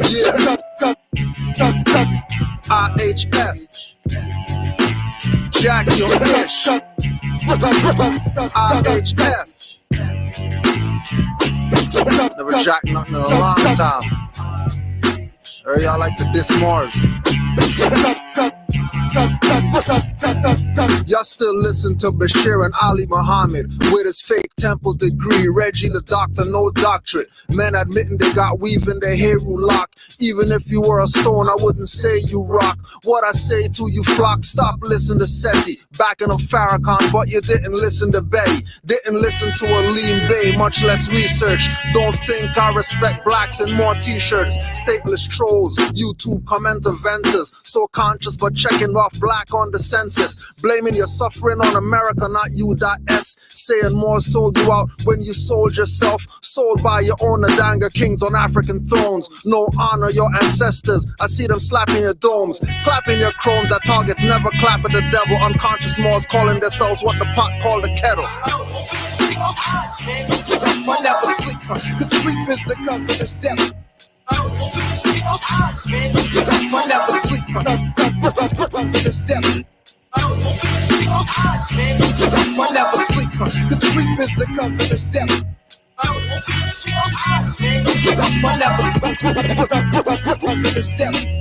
Yeah. IHF. Jack your fish. IHF. Never jacked nothing in a long time. Or y'all like to diss Mars. Y'all still listen to Bashir and Ali Muhammad with his fake temple degree. Reggie the doctor, no doctorate. Men admitting they got weave in their hair lock. Even if you were a stone, I wouldn't say you rock. What I say to you flock, stop listening to Seti. Backing up Farrakhan, but you didn't listen to Betty. Didn't listen to Aleem Bay, much less research. Don't think I respect blacks in more t-shirts. Stateless trolls, YouTube comment inventors. So conscious but checking off black on the census. Blaming your suffering on America, not you.s. Saying more sold you out when you sold yourself. Sold by your own Adanga kings on African thrones. No honor your ancestors. I see them slapping your domes. Clapping your crones at targets. Never clap at the devil. Unconscious Moors calling themselves what the pot called the kettle. I never sleep, cause sleep is the cause of the devil. I never sleep, cause of the devil. I never sleep, cause sleep is the cause of the devil.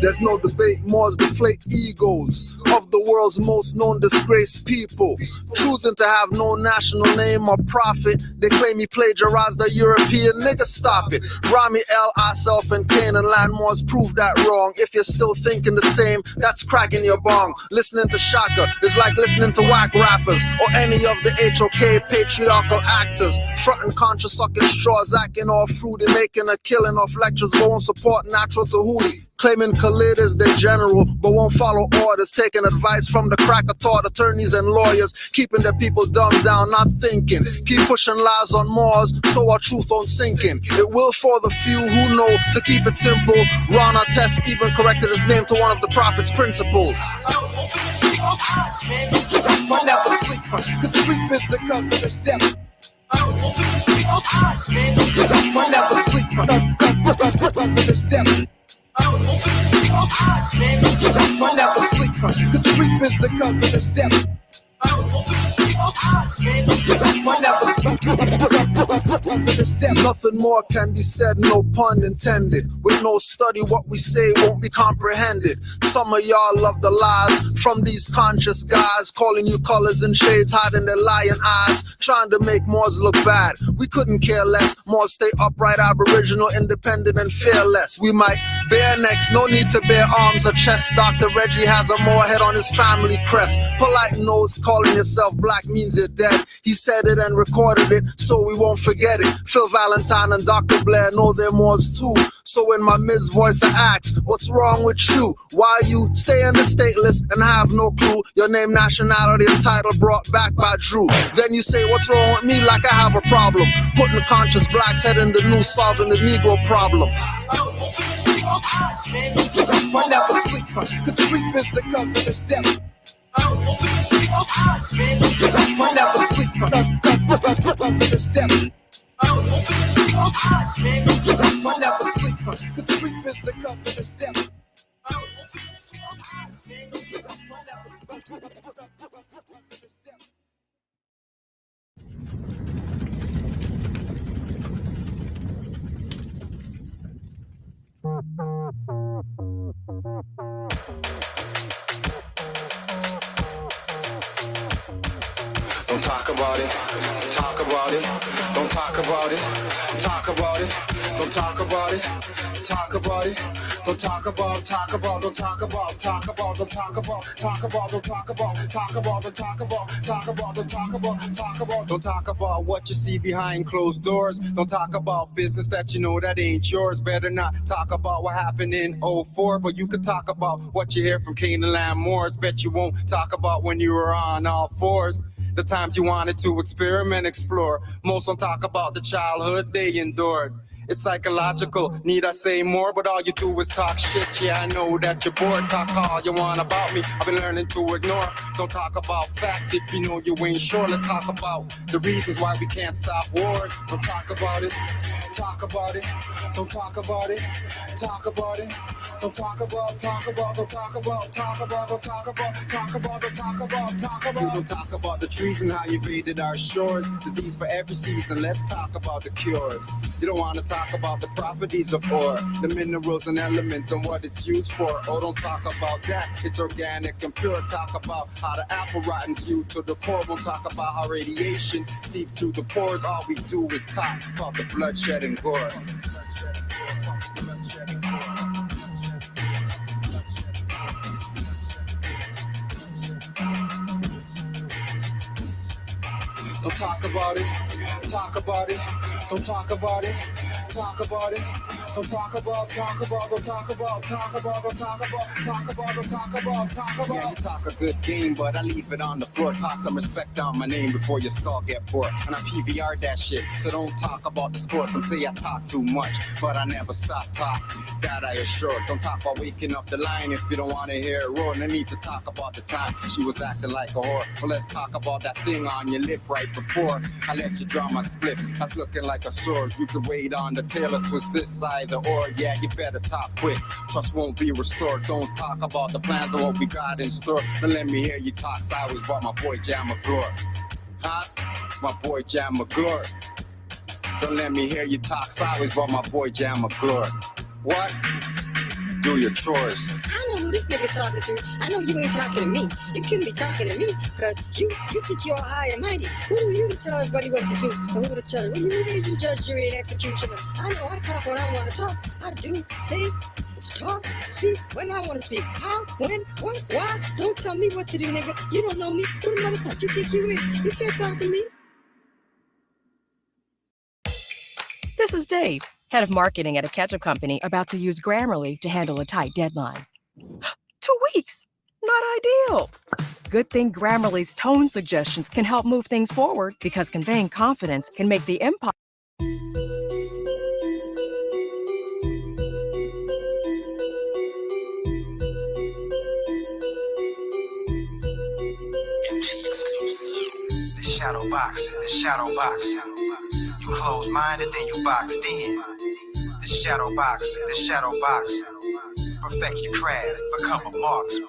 There's no debate, Moors deflate egos of the world's most known disgraced people. Choosing to have no national name or profit, they claim he plagiarized the European nigga. Stop it. Rami El Asaf and Canaanland Moors prove that wrong. If you're still thinking the same, that's cracking your bong. Listening to Shaka is like listening to whack rappers or any of the HOK patriarchal actors. Frontin' conscious sucking straws, acting all fruity, making a killing off lectures, but won't support natural Tahuti. Claiming Khalid is their general, but won't follow orders. Taking advice from the cracker taught attorneys and lawyers. Keeping their people dumbed down, not thinking. Keep pushing lies on Mars, so our truth on sinking. It will for the few who know to keep it simple. Ron Artest even corrected his name to one of the prophet's principles. I never sleep, cause sleep is the cause of the devil. I never sleep, cause of the devil. I never sleep, cause sleep is the cause of the devil. I never sleep, cause of the devil. Nothing more can be said, no pun intended. With no study, what we say won't be comprehended. Some of y'all love the lies from these conscious guys, calling you colors and shades, hiding their lying eyes, trying to make Moors look bad. We couldn't care less. Moors stay upright, aboriginal, independent, and fearless. We might bare necks, no need to bear arms or chests. Dr. Reggie has a Moorhead on his family crest. Polite nose, calling yourself black means you're dead. He said it and recorded it, so we won't forget it. Phil Valentine and Dr. Blair know they're Moors too. So in my Ms. voice I ask, what's wrong with you? Why you stay in the stateless and have no clue? Your name, nationality, and title brought back by Drew. Then you say, what's wrong with me? Like I have a problem. Putting the conscious blacks head in the noose, solving the Negro problem. I never sleep, cause sleep is the cause of the devil. I never sleep, cause of the devil. I never sleep, cause sleep is the cause of the devil. I never sleep, cause of the devil. Don't talk about it, talk about it, don't talk about it, talk about it, don't talk about it, talk about it, don't talk about, talk about, don't talk about, talk about, don't talk about, talk about, don't talk about, talk about, don't talk about, talk about, don't talk about, talk about, don't talk about what you see behind closed doors. Don't talk about business that you know that ain't yours. Better not talk about what happened in '04, but you could talk about what you hear from Canaanland Moors. Bet you won't talk about when you were on all fours. The times you wanted to experiment, explore. Most don't talk about the childhood they endured. It's psychological. Need I say more? But all you do is talk shit. Yeah, I know that you're bored. Talk all you want about me. I've been learning to ignore. Don't talk about facts if you know you ain't sure. Let's talk about the reasons why we can't stop wars. Don't talk about it. Talk about it. Don't talk about it. Talk about it. Don't talk about, talk about, don't talk about, talk about, don't talk about, talk about, don't talk about, talk about. You don't talk about the trees and how you invaded our shores. Disease for every season, let's talk about the cures. You don't want to talk about the properties of ore, the minerals and elements and what it's used for. Oh, don't talk about that, it's organic and pure. Talk about how the apple rottens you to the core. Don't talk about how radiation seeps through the pores. All we do is talk about the bloodshed and gore. Don't talk about it, talk about it, don't talk about it, talk about it, don't talk about, talk about, don't talk about, talk about, don't talk about, talk about, don't talk about, talk about. Yeah, you talk a good game, but I leave it on the floor. Talk some respect on my name before your skull get bored. And I PVR that shit, so don't talk about the score. Some say I talk too much, but I never stop talk. That I assure. Don't talk about waking up the line if you don't want to hear it roar. No need to talk about the time she was acting like a whore. Well, let's talk about that thing on your lip right before I let you draw my split. That's looking like a sword. You could wait on the tail or twist this side or yeah, you better talk quick. Trust won't be restored. Don't talk about the plans and what we got in store. Then let me hear you talk sideways about my boy Jam McGlure. Huh? My boy Jam McGlure. Don't let me hear you talk sideways about my boy Jam McGlure. What? Do your chores. I know who this nigga's talking to. I know you ain't talking to me. You couldn't be talking to me, cause you think you're high and mighty. Who are you to tell everybody what to do? And who to judge? Well, you made you judge, jury, and executioner. I know I talk when I want to talk. I do, say, talk, speak when I want to speak. How, when, what, why? Don't tell me what to do, nigga. You don't know me. Who the motherfucker you think you is? You can't talk to me. This is Dave, head of marketing at a ketchup company, about to use Grammarly to handle a tight deadline. 2 weeks? Not ideal. Good thing Grammarly's tone suggestions can help move things forward, because conveying confidence can make the impossible. The shadow boxing, the shadow boxing. You close-minded, then you boxed in. The shadow boxing, the shadow boxing. Perfect your craft, become a marksman.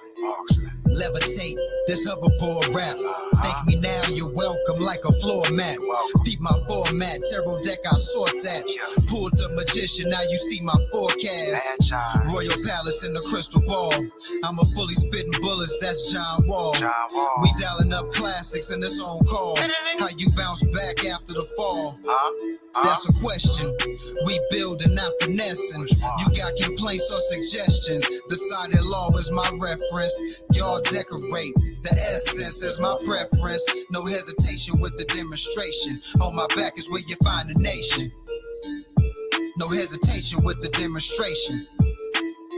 Levitate, this hoverboard rap. Thank me now, you're welcome like a floor mat. Beat my format, tarot deck, I sort that. Pulled the magician, now you see my forecast. Royal Palace in the crystal ball. I'm a fully spitting bullets, that's John Wall. We dialing up classics in this own call. How you bounce back after the fall? That's a question. We building, not finessing. You got complaints or suggestions. Decided law is my reference. Y'all decorate. The essence is my preference. No hesitation with the demonstration. On my back is where you find the nation. No hesitation with the demonstration.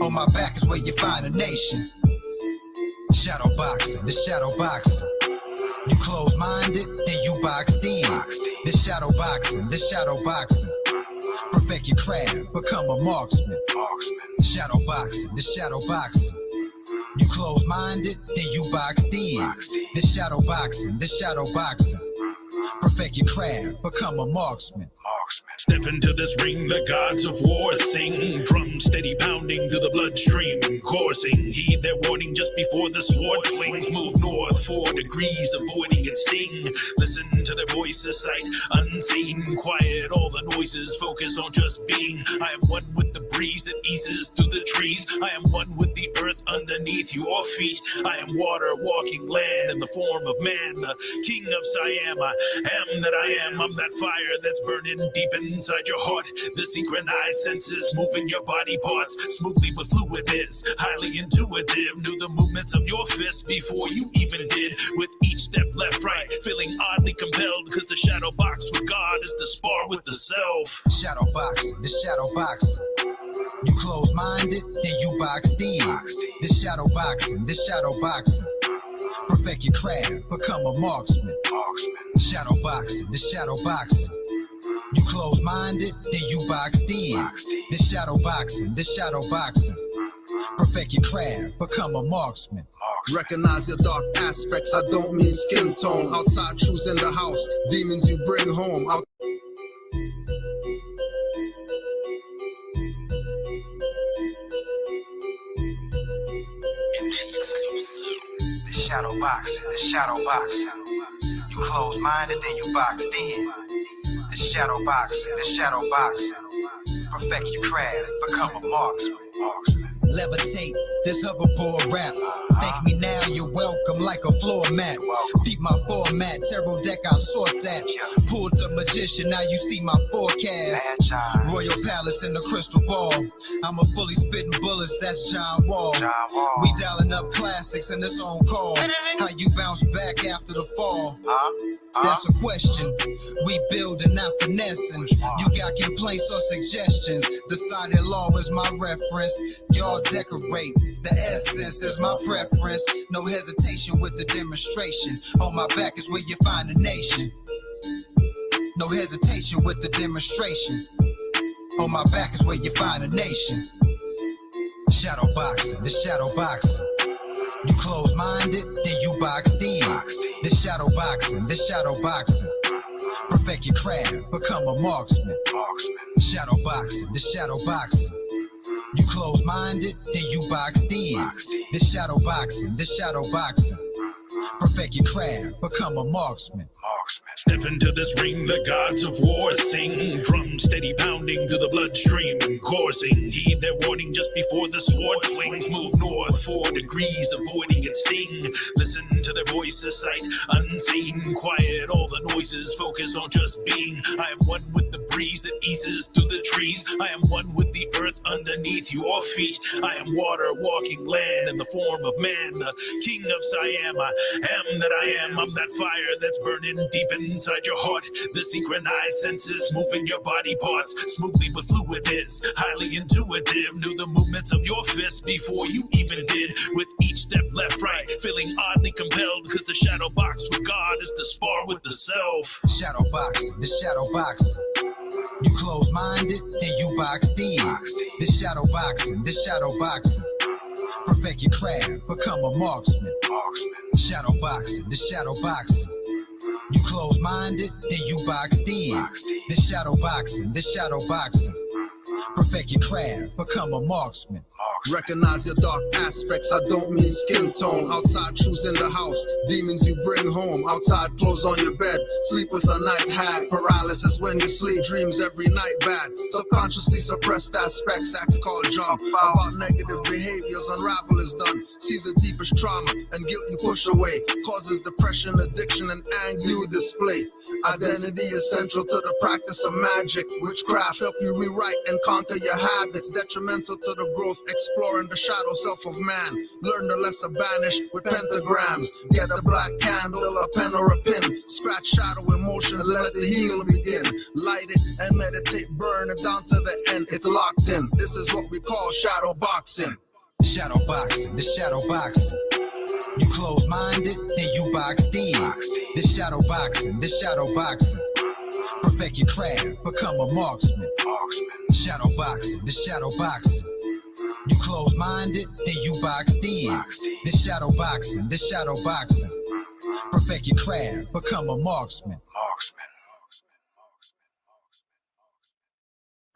On my back is where you find the nation. Shadow boxing, the shadow boxing. You close-minded, then you boxed in. The shadow boxing, the shadow boxing. Perfect your craft, become a marksman. Shadow boxing, the shadow boxing. You close-minded, then you boxed in. The shadow boxing, the shadow boxing. Perfect your craft, become a marksman. Step into this ring, the gods of war sing. Drum steady pounding to the bloodstream coursing. Heed their warning just before the sword swings. Move north 4 degrees, avoiding its sting. Listen to their voices, sight unseen. Quiet all the noises, focus on just being. I am one with the breeze that eases through the trees. I am one with the earth underneath your feet. I am water walking land in the form of man, the king of Siam. I am that I am. I'm that fire that's burning deep inside your heart. The synchronized senses moving your body parts smoothly with fluidness, highly intuitive. Knew the movements of your fist before you even did. With each step left, right, feeling oddly compelled, cause the shadow box with God is to spar with the self. Shadow boxing, the shadow boxing. You close-minded, then you boxed in. The shadow boxing, the shadow boxing. Perfect your craft, become a marksman. Shadow boxing, the shadow boxing. You close-minded, then you boxed in. This shadow boxing, perfect your craft, become a marksman. Recognize your dark aspects, I don't mean skin tone. Outside truths in the house, demons you bring home. The shadow boxing. You close-minded, then you boxed in. The shadow boxing, perfect your craft, become a marksman. Levitate, this hoverboard rap. Thank me now, you're welcome like a floor mat. Beat my format, tarot deck, I sort that. Pulled the magician, now you see my forecast. Royal Palace in the crystal ball. I'm a fully spitting bullets, that's John Wall. We dialing up classics and it's on call. How you bounce back after the fall? That's a question. We building, not finessing. You got complaints or suggestions. Decided law is my reference. Y'all decorate. The essence is my preference. No hesitation with the demonstration. On my back is where you find the nation. No hesitation with the demonstration. On my back is where you find a nation. Shadow boxing, the shadow boxing. You close-minded, then you boxed in. This shadow boxing, perfect your craft, become a marksman. Shadow boxing, the shadow boxing. You close-minded, then you boxed in. This shadow boxing, perfect your craft, become a marksman. Step into this ring, the gods of war sing. Drum steady pounding to the bloodstream, coursing. Heed their warning just before the sword swings. Move north 4 degrees, avoiding its sting. Listen to their voices, sight unseen. Quiet all the noises, focus on just being. I am one with the breeze that eases through the trees. I am one with the earth underneath your feet. I am water walking land in the form of man. The king of Siam, I am that I am. I'm that fire that's burning deep inside your heart. The synchronized senses moving your body parts smoothly with fluidness, highly intuitive. Knew the movements of your fist before you even did. With each step left, right, feeling oddly compelled, because the shadow box with God is to spar with the self. Shadow boxing, the shadow boxing. You close-minded, then you boxed in. This shadow boxing, perfect your craft, become a marksman. Shadow boxing, the shadow boxing. You close-minded, then you boxed in. This shadow boxing, perfect your craft, become a marksman. Recognize your dark aspects, I don't mean skin tone. Outside truths in the house, demons you bring home. Outside clothes on your bed, sleep with a night hat. Paralysis when you sleep, dreams every night bad. Subconsciously suppressed aspects, acts called job. About negative behaviors, unravel is done. See the deepest trauma and guilt you push away. Causes depression, addiction, and anger you display. Identity is central to the practice of magic. Witchcraft help you rewrite and conquer your habits. Detrimental to the growth, exploring the shadow self of man. Learn the lesser banish with pentagrams. Get a black candle, a pen or a pin. Scratch shadow emotions and let the healing begin. Light it and meditate, burn it down to the end. It's locked in. This is what we call shadow boxing. Shadow boxing, the shadow boxing. You close-minded, then you boxed in. This shadow boxing, perfect your craft, become a marksman. Shadow boxing, the shadow boxing. You close-minded, then you boxed in. This shadow boxing, perfect your craft, become a marksman.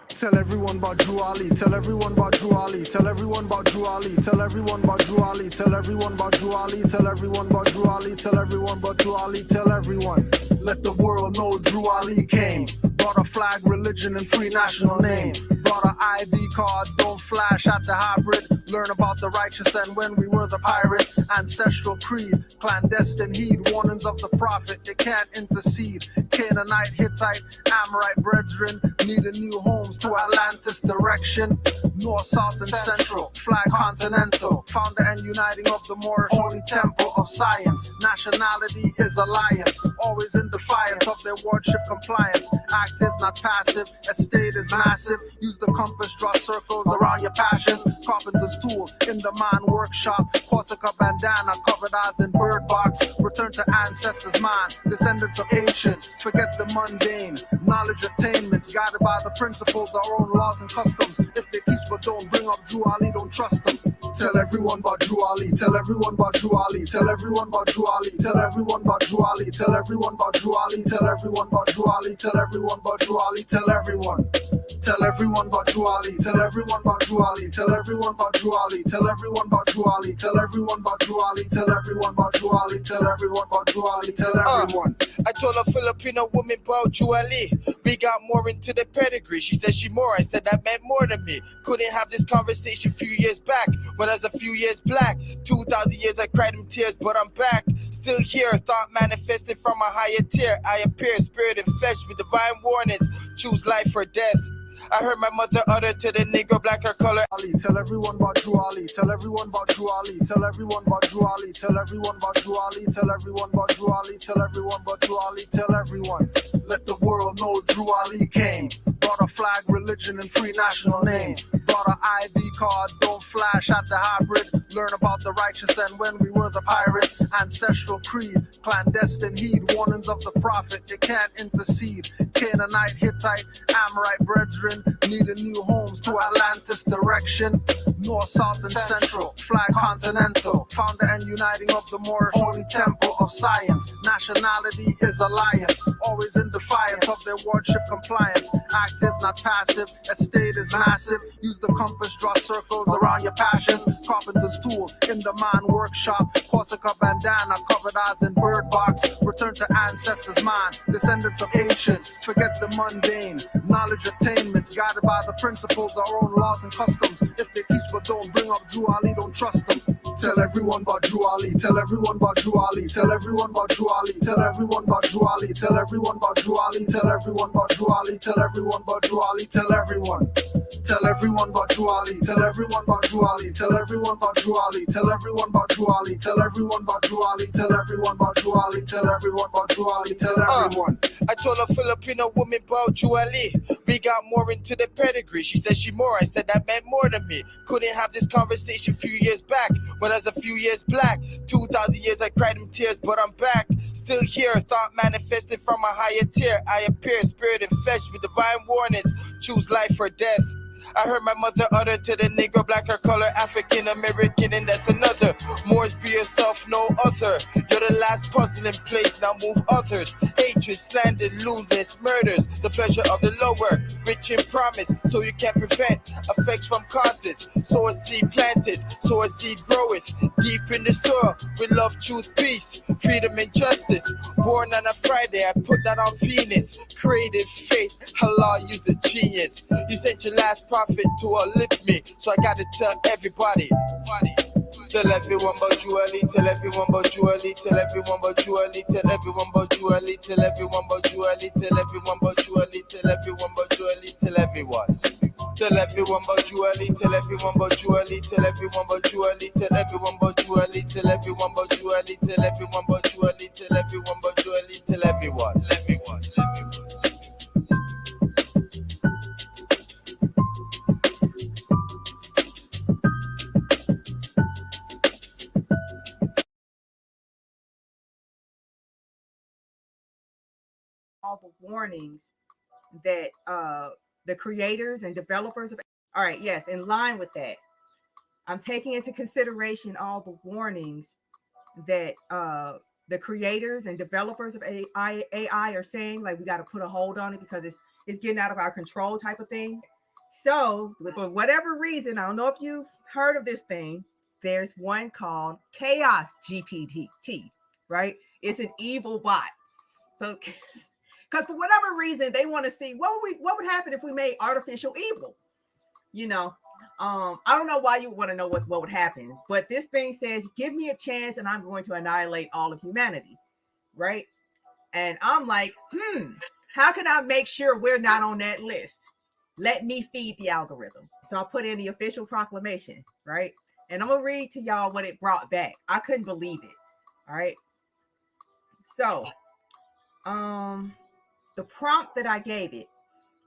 Tell everyone about Drew Ali, tell everyone about Drew Ali, tell everyone about Drew Ali, tell everyone about Drew Ali, tell everyone about Drew Ali, tell everyone about Drew Ali, tell everyone about Drew Ali, tell everyone. Let the world know Drew Ali came. Brought a flag, religion, and free national name. Brought an ID card, don't flash at the hybrid. Learn about the righteous and when we were the pirates. Ancestral creed, clandestine heed. Warnings of the prophet, they can't intercede. Canaanite, Hittite, Amorite brethren needed new homes to Atlantis direction. North, south, and central. Flag continental. Founder and uniting of the Moorish holy temple of science. Nationality is alliance. Always in defiance of their wardship compliance. Active not passive. Estate is massive. Use the compass, draw circles around your passions. Carpenter's tool in the mind workshop. Corsica bandana, covered eyes in bird box. Return to ancestors' mind, descendants of ancients. Forget the mundane, knowledge attainments. Guided by the principles, our own laws and customs. If they teach but don't bring up Drew Ali, don't trust them. Tell everyone about Drew Ali. Tell everyone about Drew Ali. Tell everyone about Drew Ali. Tell everyone about Drew Ali. Tell everyone about Drew Ali. Tell everyone about Drew Ali. Tell everyone about Drew Ali. Tell everyone. Tell everyone about Drew Ali. Tell everyone about Drew Ali. Tell everyone about Drew Ali. Tell everyone about Drew Ali. Tell everyone about Drew Ali. Tell everyone about Drew Ali. Tell everyone about Drew Ali. Tell everyone. I told a Filipino woman about Drew Ali. We got more into the pedigree. She said she more. I said that meant more to me. Couldn't have this conversation a few years back when I was a few years black. 2,000 years I cried in tears, but I'm back. Still here, thought manifested from a higher tier. I appear, spirit and flesh with divine warnings. Choose life or death. I heard my mother utter to the Negro, black or color. Tell everyone about Drew Ali. Tell everyone about Drew Ali. Tell everyone about Drew Ali. Tell everyone about Drew Ali. Tell everyone about Drew Ali. Tell everyone about Drew Ali. Tell everyone. Let the world know Drew Ali came. Brought a flag, religion, and free national name. Brought an ID card, don't flash at the hybrid. Learn about the righteous and when we were the pirates. Ancestral creed, clandestine heed. Warnings of the prophet, they can't intercede. Canaanite, Hittite, Amorite brethren needing new homes to Atlantis direction. North, south, and central. Flag continental. Founder and uniting of the Moorish holy temple of science. Nationality is alliance. Always in defiance of their wardship compliance. Active, not passive. Estate is massive. Use the compass, draw circles around your passions. Carpenter's tool in the mind workshop. Corsica bandana, covered eyes in bird box. Return to ancestors' mind, descendants of ancients. Forget the mundane, knowledge attainments. Guided by the principles, our own laws and customs. If they teach but don't bring up Drew Ali, don't trust them. Tell everyone about Drew Ali. Tell everyone about Drew Ali. Tell everyone about Drew Ali. Tell everyone about Drew Ali. Tell everyone about Drew Ali. Tell everyone about Drew Ali. Tell everyone about Drew Ali. Tell everyone. Tell everyone about Drew Ali. Tell everyone about Drew Ali. Tell everyone about Drew Ali. Tell everyone about Drew Ali. Tell everyone about Drew Ali. Tell everyone about Drew Ali. Tell everyone about Drew Ali. Tell everyone. I told a Filipino woman about Drew Ali. We got more into the pedigree. She said she more. I said that meant more to me. Couldn't have this conversation a few years back when I was a few years black. 2,000 years I cried in tears, but I'm back. Still here, thought manifested from a higher tier. I appear, spirit and flesh with divine warnings. Choose life or death. I heard my mother utter to the Negro, black or color, African American, and that's another. Moors, be yourself, no other. You're the last puzzle in place, now move others. Hatred, slander, lewdness, murders. The pleasure of the lower, rich in promise, so you can prevent effects from causes. So a seed planted, so a seed groweth. Deep in the soil, with love, truth, peace, freedom and justice. Born on a Friday, I put that on Venus. Creative faith, Allah, use a genius. You sent your last prophet to uplift me, so I gotta tell everybody. Tell everyone about Drew Ali, tell everyone about Drew Ali, tell everyone about Drew Ali, tell everyone about Drew Ali, tell everyone about Drew Ali, tell everyone about Drew Ali, tell everyone about Drew Ali, tell everyone. Tell everyone about Drew Ali, tell everyone about Drew Ali, tell everyone about Drew Ali, tell everyone about Drew Ali, tell everyone about Drew Ali, tell everyone about Drew Ali, tell everyone about Drew Ali, tell everyone. All the warnings that the creators and developers of all right, yes, in line with that, I'm taking into consideration all the warnings that the creators and developers of AI are saying, like we got to put a hold on it because it's getting out of our control type of thing. So for whatever reason, I don't know if you've heard of this thing, there's one called Chaos GPT, right? It's an evil bot. So because for whatever reason they want to see what would happen if we made artificial evil. I don't know why you want to know what would happen, but this thing says, give me a chance and I'm going to annihilate all of humanity, right? And I'm like, how can I make sure we're not on that list? Let me feed the algorithm. So I put in the official proclamation, right? And I'm gonna read to y'all what it brought back. I couldn't believe it. All right. So the prompt that I gave it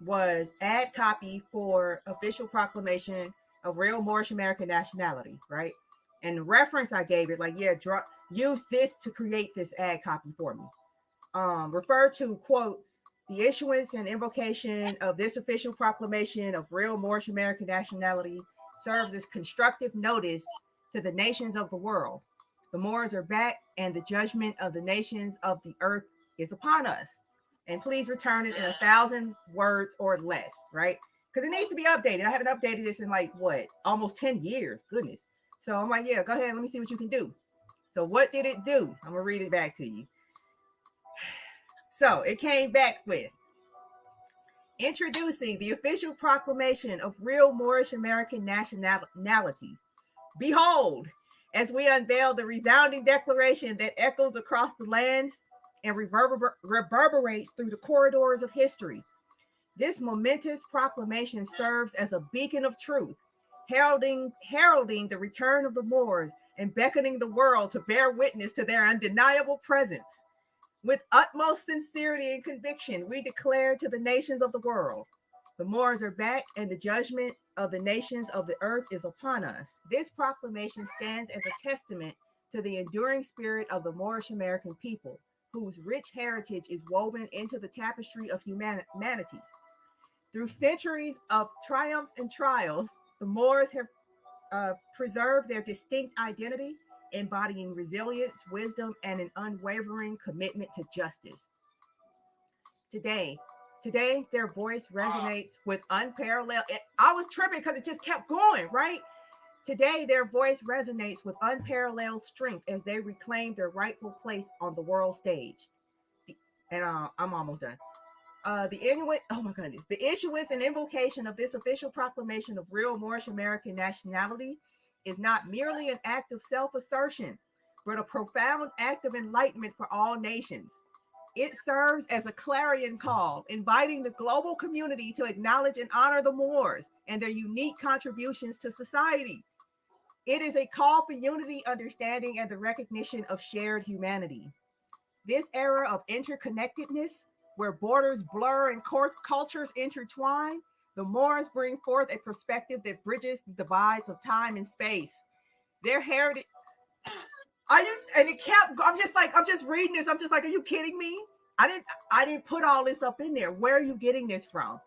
was add copy for official proclamation of real Moorish American nationality, right? And the reference I gave it, like, yeah, use this to create this add copy for me. Refer to, quote, the issuance and invocation of this official proclamation of real Moorish American nationality serves as constructive notice to the nations of the world. The Moors are back, and the judgment of the nations of the earth is upon us. And please return it in 1,000 words or less, right? Because it needs to be updated. I haven't updated this in like what, almost 10 years. Goodness. So I'm like, yeah, go ahead. Let me see what you can do. So what did it do? I'm gonna read it back to you. So it came back with introducing the official proclamation of real Moorish American nationality. Behold, as we unveil the resounding declaration that echoes across the lands and reverberates through the corridors of history. This momentous proclamation serves as a beacon of truth, heralding the return of the Moors and beckoning the world to bear witness to their undeniable presence. With utmost sincerity and conviction, we declare to the nations of the world, the Moors are back, and the judgment of the nations of the earth is upon us. This proclamation stands as a testament to the enduring spirit of the Moorish American people, whose rich heritage is woven into the tapestry of humanity. Through centuries of triumphs and trials, the Moors have preserved their distinct identity, embodying resilience, wisdom, and an unwavering commitment to justice. Today, their voice resonates with unparalleled. I was tripping because it just kept going, right? Today, their voice resonates with unparalleled strength as they reclaim their rightful place on the world stage. And I'm almost done. The issuance and invocation of this official proclamation of real Moorish American nationality is not merely an act of self-assertion, but a profound act of enlightenment for all nations. It serves as a clarion call, inviting the global community to acknowledge and honor the Moors and their unique contributions to society. It is a call for unity, understanding, and the recognition of shared humanity. This era of interconnectedness, where borders blur and cultures intertwine, the Moors bring forth a perspective that bridges the divides of time and space. Their heritage. Are you? And it kept. I'm just reading this. I'm just like, are you kidding me? I didn't put all this up in there. Where are you getting this from?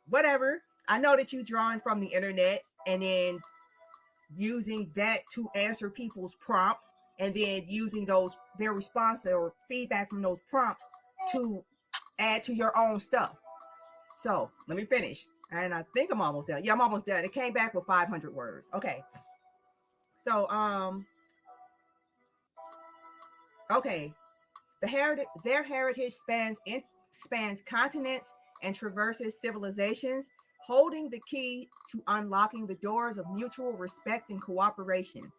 Whatever. I know that you're drawing from the internet and then using that to answer people's prompts, and then using their response or feedback from those prompts to add to your own stuff. So let me finish. And I think I'm almost done. Yeah, I'm almost done. It came back with 500 words. Okay. So okay. Their heritage spans continents and traverses civilizations, holding the key to unlocking the doors of mutual respect and cooperation.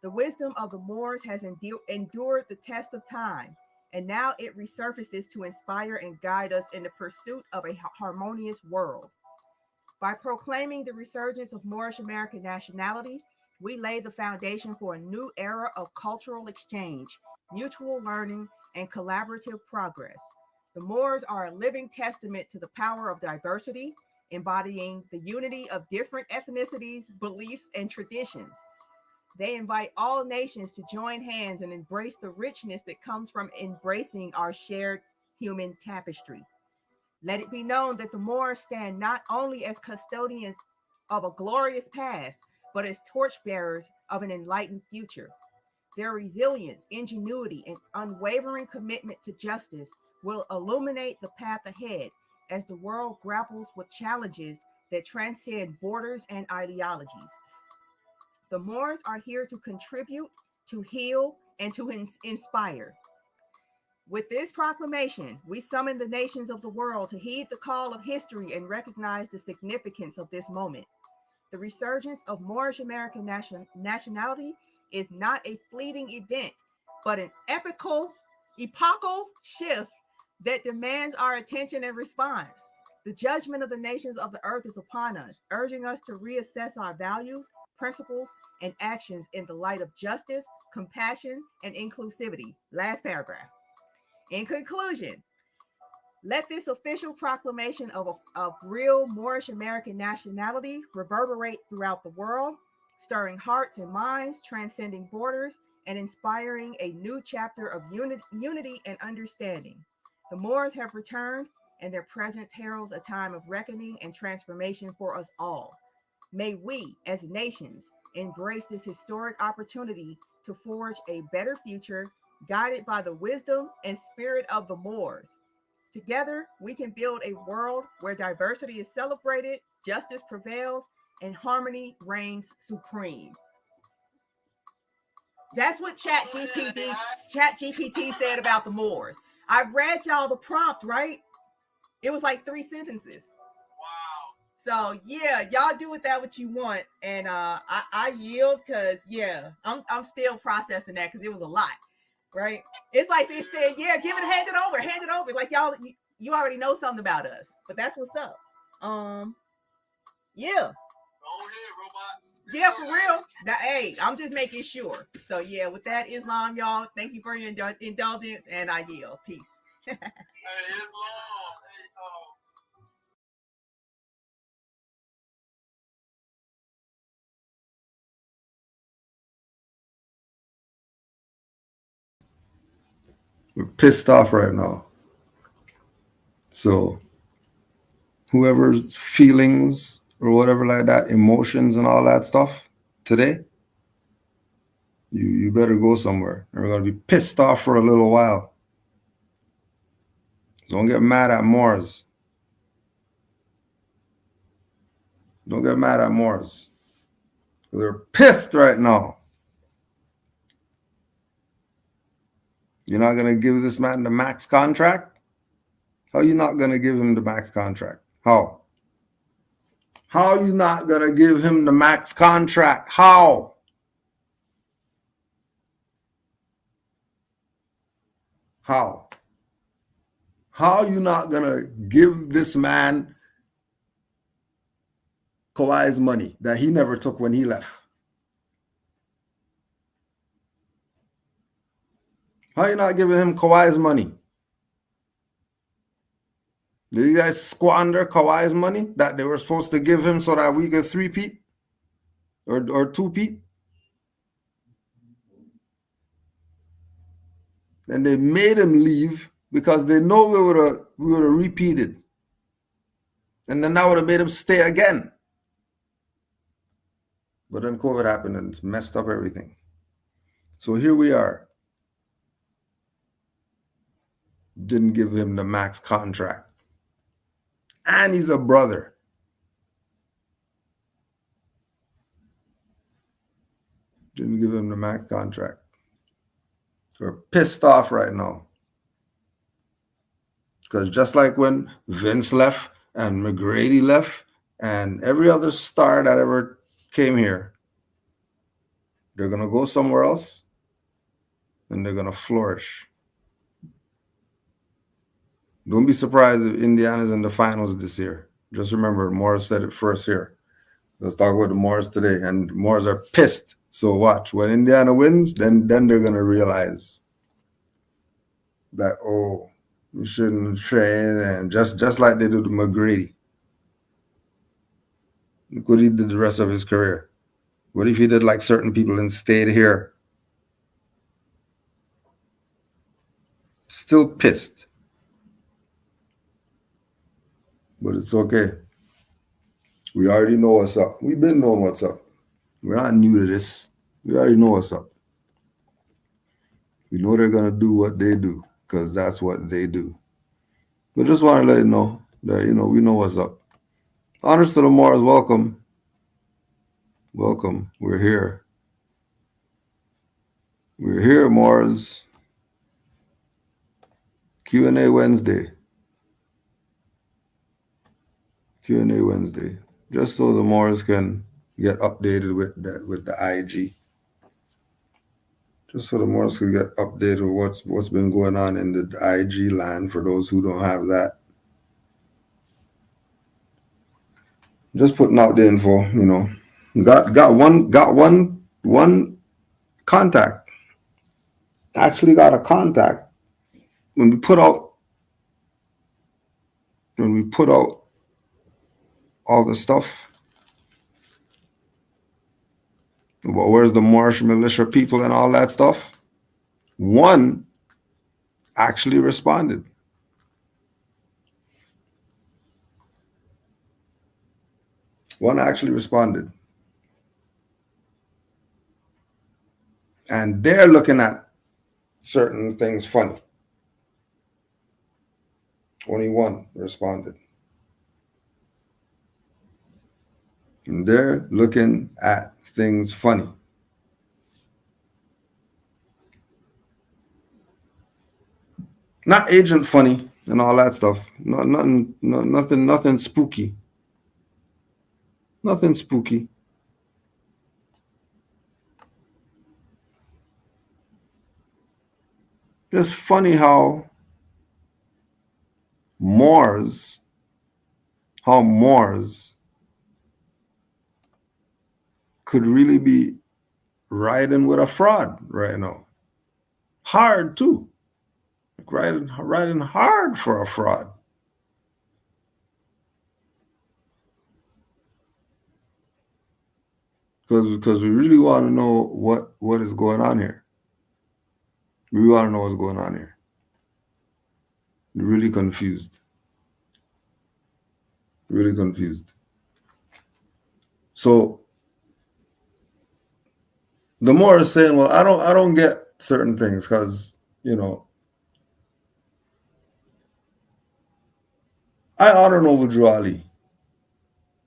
The wisdom of the Moors has endured the test of time, and now it resurfaces to inspire and guide us in the pursuit of a harmonious world. By proclaiming the resurgence of Moorish American nationality, we lay the foundation for a new era of cultural exchange, mutual learning, and collaborative progress. The Moors are a living testament to the power of diversity, embodying the unity of different ethnicities, beliefs, and traditions. They invite all nations to join hands and embrace the richness that comes from embracing our shared human tapestry. Let it be known that the Moors stand not only as custodians of a glorious past, but as torchbearers of an enlightened future. Their resilience, ingenuity, and unwavering commitment to justice will illuminate the path ahead as the world grapples with challenges that transcend borders and ideologies. The Moors are here to contribute, to heal, and to inspire. With this proclamation, we summon the nations of the world to heed the call of history and recognize the significance of this moment. The resurgence of Moorish American nationality is not a fleeting event, but an epochal shift that demands our attention and response. The judgment of the nations of the earth is upon us, urging us to reassess our values, principles, and actions in the light of justice, compassion, and inclusivity. Last paragraph. In conclusion, Let this official proclamation of real Moorish American nationality reverberate throughout the world, stirring hearts and minds, transcending borders, and inspiring a new chapter of unity and understanding. The Moors have returned, and their presence heralds a time of reckoning and transformation for us all. May we, as nations, embrace this historic opportunity to forge a better future, guided by the wisdom and spirit of the Moors. Together, we can build a world where diversity is celebrated, justice prevails, and harmony reigns supreme. That's what ChatGPT said about the Moors. I read y'all the prompt, right? It was like 3 sentences. So yeah, y'all do with that what you want, and I yield because yeah, I'm still processing that because it was a lot, right? It's like they said, yeah, hand it over, like y'all you already know something about us, but that's what's up. Yeah. Yeah, for real. Hey, I'm just making sure. So yeah, with that, Islam, y'all, thank you for your indulgence, and I yield. Peace. Hey, Islam. We're pissed off right now. So whoever's feelings or whatever like that, emotions and all that stuff today, you better go somewhere. And we're going to be pissed off for a little while. Don't get mad at Moors. Don't get mad at Moors. They're pissed right now. You're not going to give this man the max contract? How are you not going to give him the max contract? How? How are you not going to give him the max contract? How? How? How are you not going to give this man Kawhi's money that he never took when he left? How are you not giving him Kawhi's money? Did you guys squander Kawhi's money that they were supposed to give him so that we could three-peat or two-peat? And they made him leave because they know we would have repeated. And then that would have made him stay again. But then COVID happened and it's messed up everything. So here we are. Didn't give him the max contract. And he's a brother. Didn't give him the max contract. We're pissed off right now. Because just like when Vince left and McGrady left and every other star that ever came here, they're going to go somewhere else and they're going to flourish. Don't be surprised if Indiana's in the finals this year. Just remember, Morris said it first here. Let's talk about the Morris today. And Morris are pissed. So watch. When Indiana wins, then they're going to realize that, oh, we shouldn't train. And just like they did with McGrady. Look what he did the rest of his career. What if he did like certain people and stayed here? Still pissed. But it's okay. We already know what's up. We've been knowing what's up. We're not new to this. We already know what's up. We know they're going to do what they do because that's what they do. But just want to let you know that, we know what's up. Honors to the Moors, welcome. Welcome. We're here. We're here, Moors. Q&A Wednesday. Q&A Wednesday. Just so the Moors can get updated with the IG. Just so the Moors can get updated with what's been going on in the IG land for those who don't have that. Just putting out the info, Got one contact. Actually got a contact when we put out when we put out all the stuff about where's the Moorish militia people and all that stuff, one actually responded. One actually responded. And they're looking at certain things funny. Only one responded. And they're looking at things funny. Not agent funny and all that stuff. Nothing spooky. Nothing spooky. Just funny how Moors could really be riding with a fraud right now. Hard too. Like riding hard for a fraud. Because we really want to know what is going on here. We want to know what's going on here. We're really confused. Really confused. So the more is saying, well, I don't get certain things because, I honor Noble Drew Ali.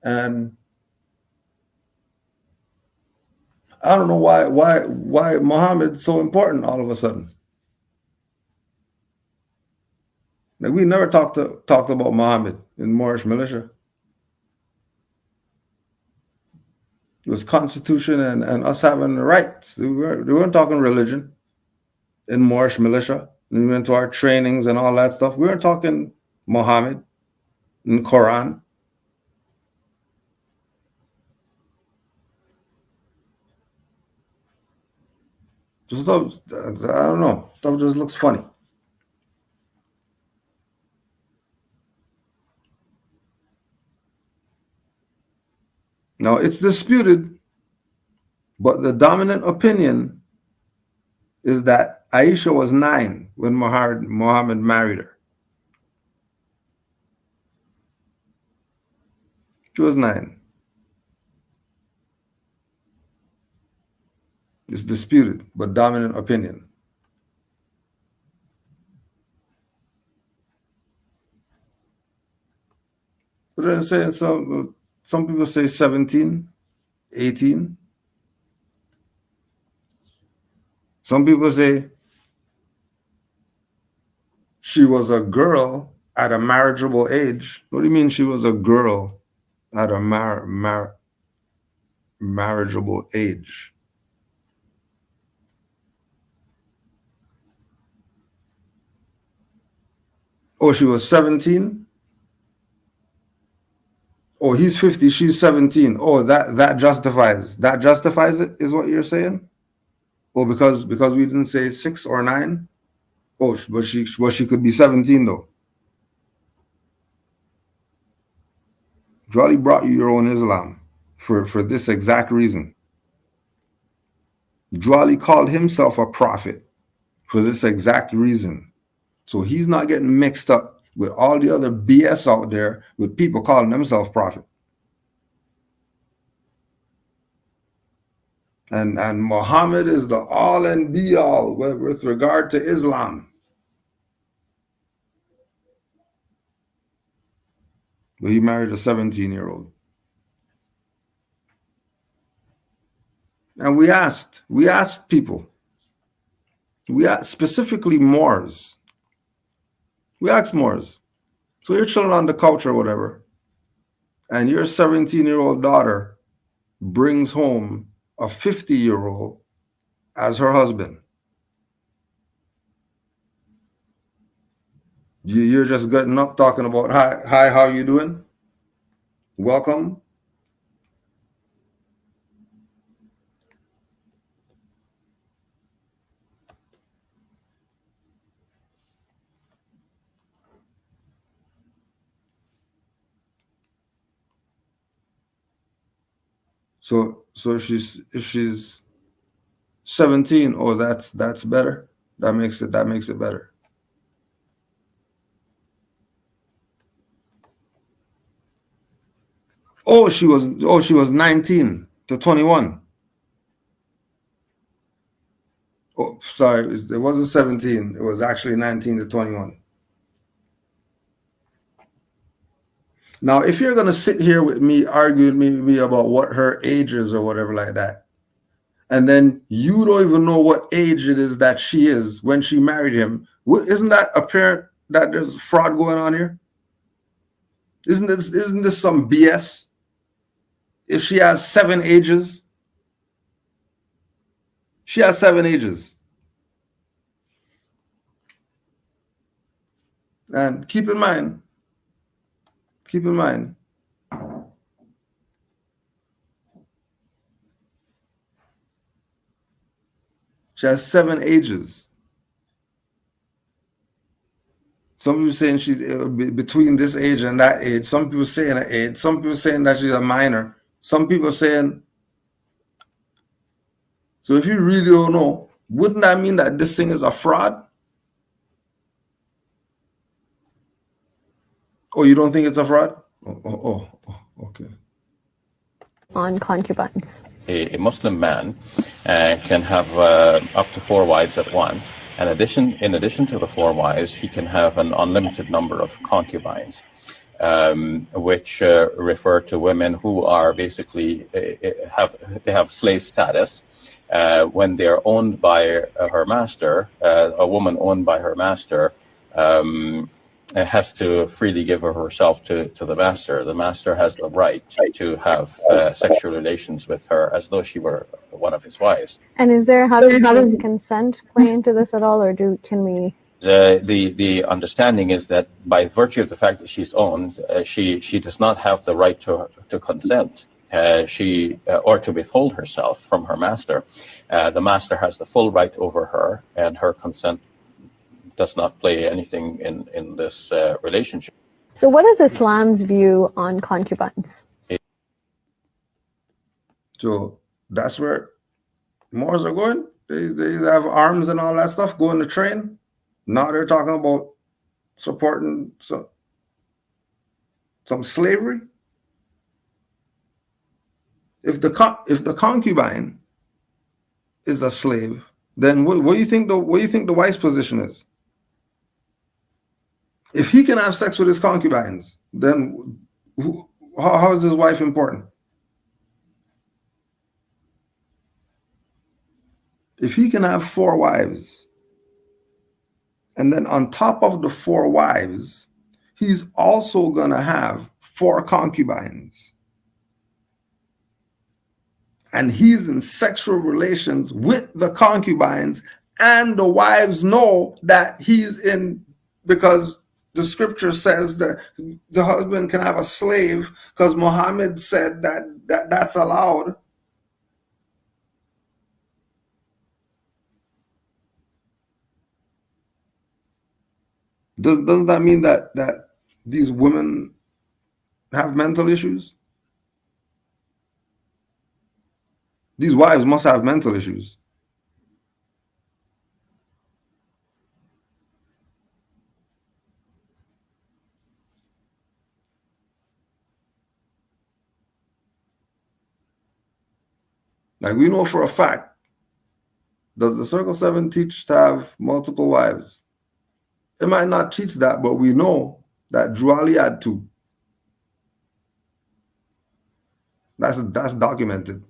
And I don't know why Muhammad's so important all of a sudden. Like we never talked about Muhammad in Moorish militia. It was Constitution and us having the rights. We weren't talking religion in Moorish militia. We went to our trainings and all that stuff. We weren't talking Muhammad and Quran. Just stuff, I don't know. Stuff just looks funny. Now it's disputed, but the dominant opinion is that Aisha was 9 when Muhammad married her. She was 9. It's disputed, but dominant opinion. But then saying some people say 17, 18. Some people say she was a girl at a marriageable age. What do you mean she was a girl at a marriageable age? Oh, she was 17? Oh, he's 50, she's 17. Oh, that justifies it, is what you're saying? Oh, because we didn't say 6 or 9? Oh, but she could be 17 though. Jolly brought you your own Islam for this exact reason. Jolly called himself a prophet for this exact reason. So he's not getting mixed up with all the other BS out there with people calling themselves prophet. And Muhammad is the all and be all with regard to Islam. But he married a 17-year-old. And we asked people, we asked specifically Moors. We asked Moors. So you're chilling on the couch or whatever, and your 17-year-old daughter brings home a 50-year-old as her husband. You're just getting up talking about, hi, how you doing? Welcome. So if she's 17, oh, that's better. That makes it better. She was 19 to 21. Oh, sorry, it wasn't 17. It was actually 19 to 21. Now, if you're gonna sit here with me, argue with me about what her age is or whatever like that, and then you don't even know what age it is that she is when she married him, isn't that apparent that there's fraud going on here? Isn't this some BS? If she has 7 ages, she has 7 ages. And keep in mind, she has 7 ages. Some people saying she's between this age and that age. Some people saying an age. Some people saying that she's a minor. Some people saying. So if you really don't know, wouldn't that mean that this thing is a fraud? Oh, you don't think it's a fraud? Okay. On concubines. A Muslim man can have up to 4 wives at once. In addition to the 4 wives, he can have an unlimited number of concubines, which refer to women who are basically have slave status. When they are owned by her master, a woman owned by her master has to freely give herself to the master. The master has the right to have sexual relations with her as though she were one of his wives. And how does consent play into this at all, or can we? The understanding is that by virtue of the fact that she's owned, she does not have the right to consent. Or to withhold herself from her master. The master has the full right over her, and her consent does not play anything in this relationship. So what is Islam's view on concubines? So that's where Moors are going. They have arms and all that stuff, going to train. Now they're talking about supporting some slavery. If the concubine is a slave, then what do you think the wife's position is? If he can have sex with his concubines, then how is his wife important? If he can have 4 wives, and then on top of the 4 wives, he's also gonna have 4 concubines, and he's in sexual relations with the concubines, and the wives know that he's in, because the scripture says that the husband can have a slave because Muhammad said that's allowed. Doesn't that mean that these women have mental issues? These wives must have mental issues. Like, we know for a fact, does the Circle 7 teach to have multiple wives? It might not teach that, but we know that Drew Ali had 2. That's documented.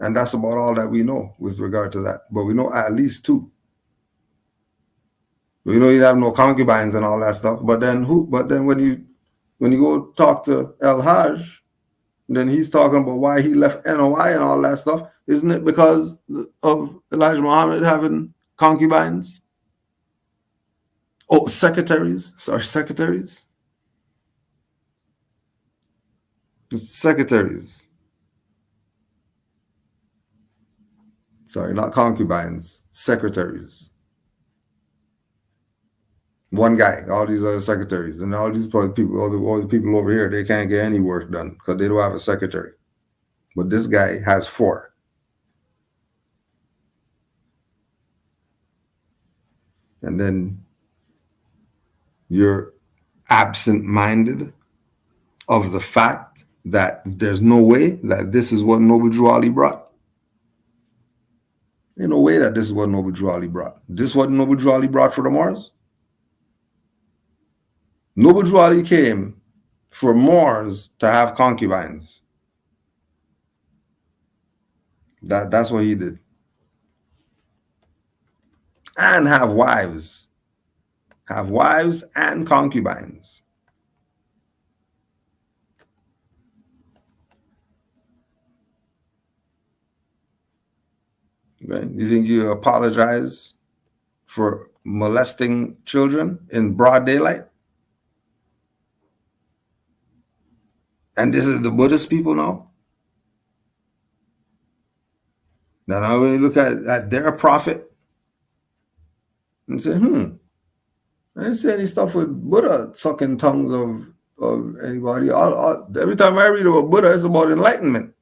And that's about all that we know with regard to that. But we know at least 2. We know you have no concubines and all that stuff. But then when you go talk to El Hajj, then he's talking about why he left NOI and all that stuff. Isn't it because of Elijah Muhammad having concubines? Oh, secretaries. Sorry, secretaries. Secretaries. Sorry, not concubines. Secretaries. One guy, all these other secretaries, and all these people, all the people over here, they can't get any work done because they don't have a secretary. But this guy has 4. And then you're absent-minded of the fact that there's no way that this is what Noble Drew Ali brought. Ain't no way that this is what Noble Drew Ali brought. This is what Noble Drew Ali brought for the Moors? Noble Drew Ali came for Moors to have concubines. That's what he did. And have wives. Have wives and concubines. Right? You think you apologize for molesting children in broad daylight? And this is the Buddhist people now? Now when you look at their prophet and say, I didn't say any stuff with Buddha sucking tongues of anybody. Every time I read about Buddha, it's about enlightenment.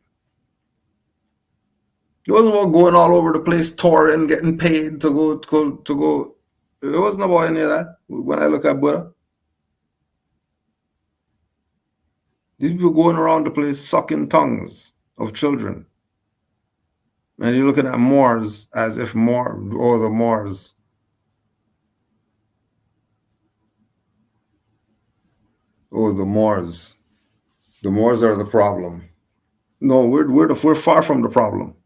It wasn't about going all over the place, touring, getting paid to go. It wasn't about any of that when I look at Buddha. These people going around the place sucking tongues of children. And you're looking at Moors as if the Moors. Oh, the Moors. The Moors are the problem. No, we're far from the problem.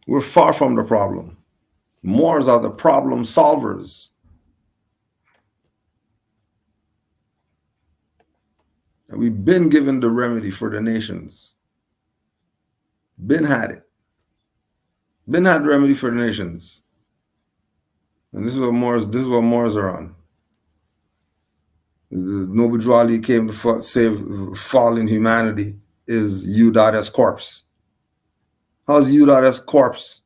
We're far from the problem. Moors are the problem solvers. And we've been given the remedy for the nations. Been had it. Been had the remedy for the nations. And this is what Moors are on. The Noble Drew Ali came to save fallen humanity is U.S. corpse. How's U.S. corpse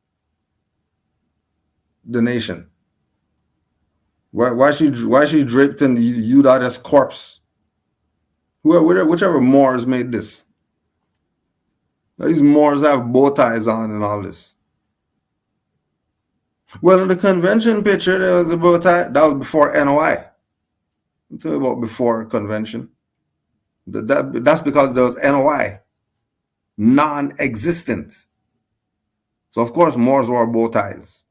the nation? Why she draped in the U.S. corpse? Whichever Moors made this. Now, these Moors have bow ties on and all this. Well, in the convention picture, there was a bow tie. That was before NOI. I'm talking about before convention. That's because there was NOI. Non-existent. So, of course, Moors wore bow ties.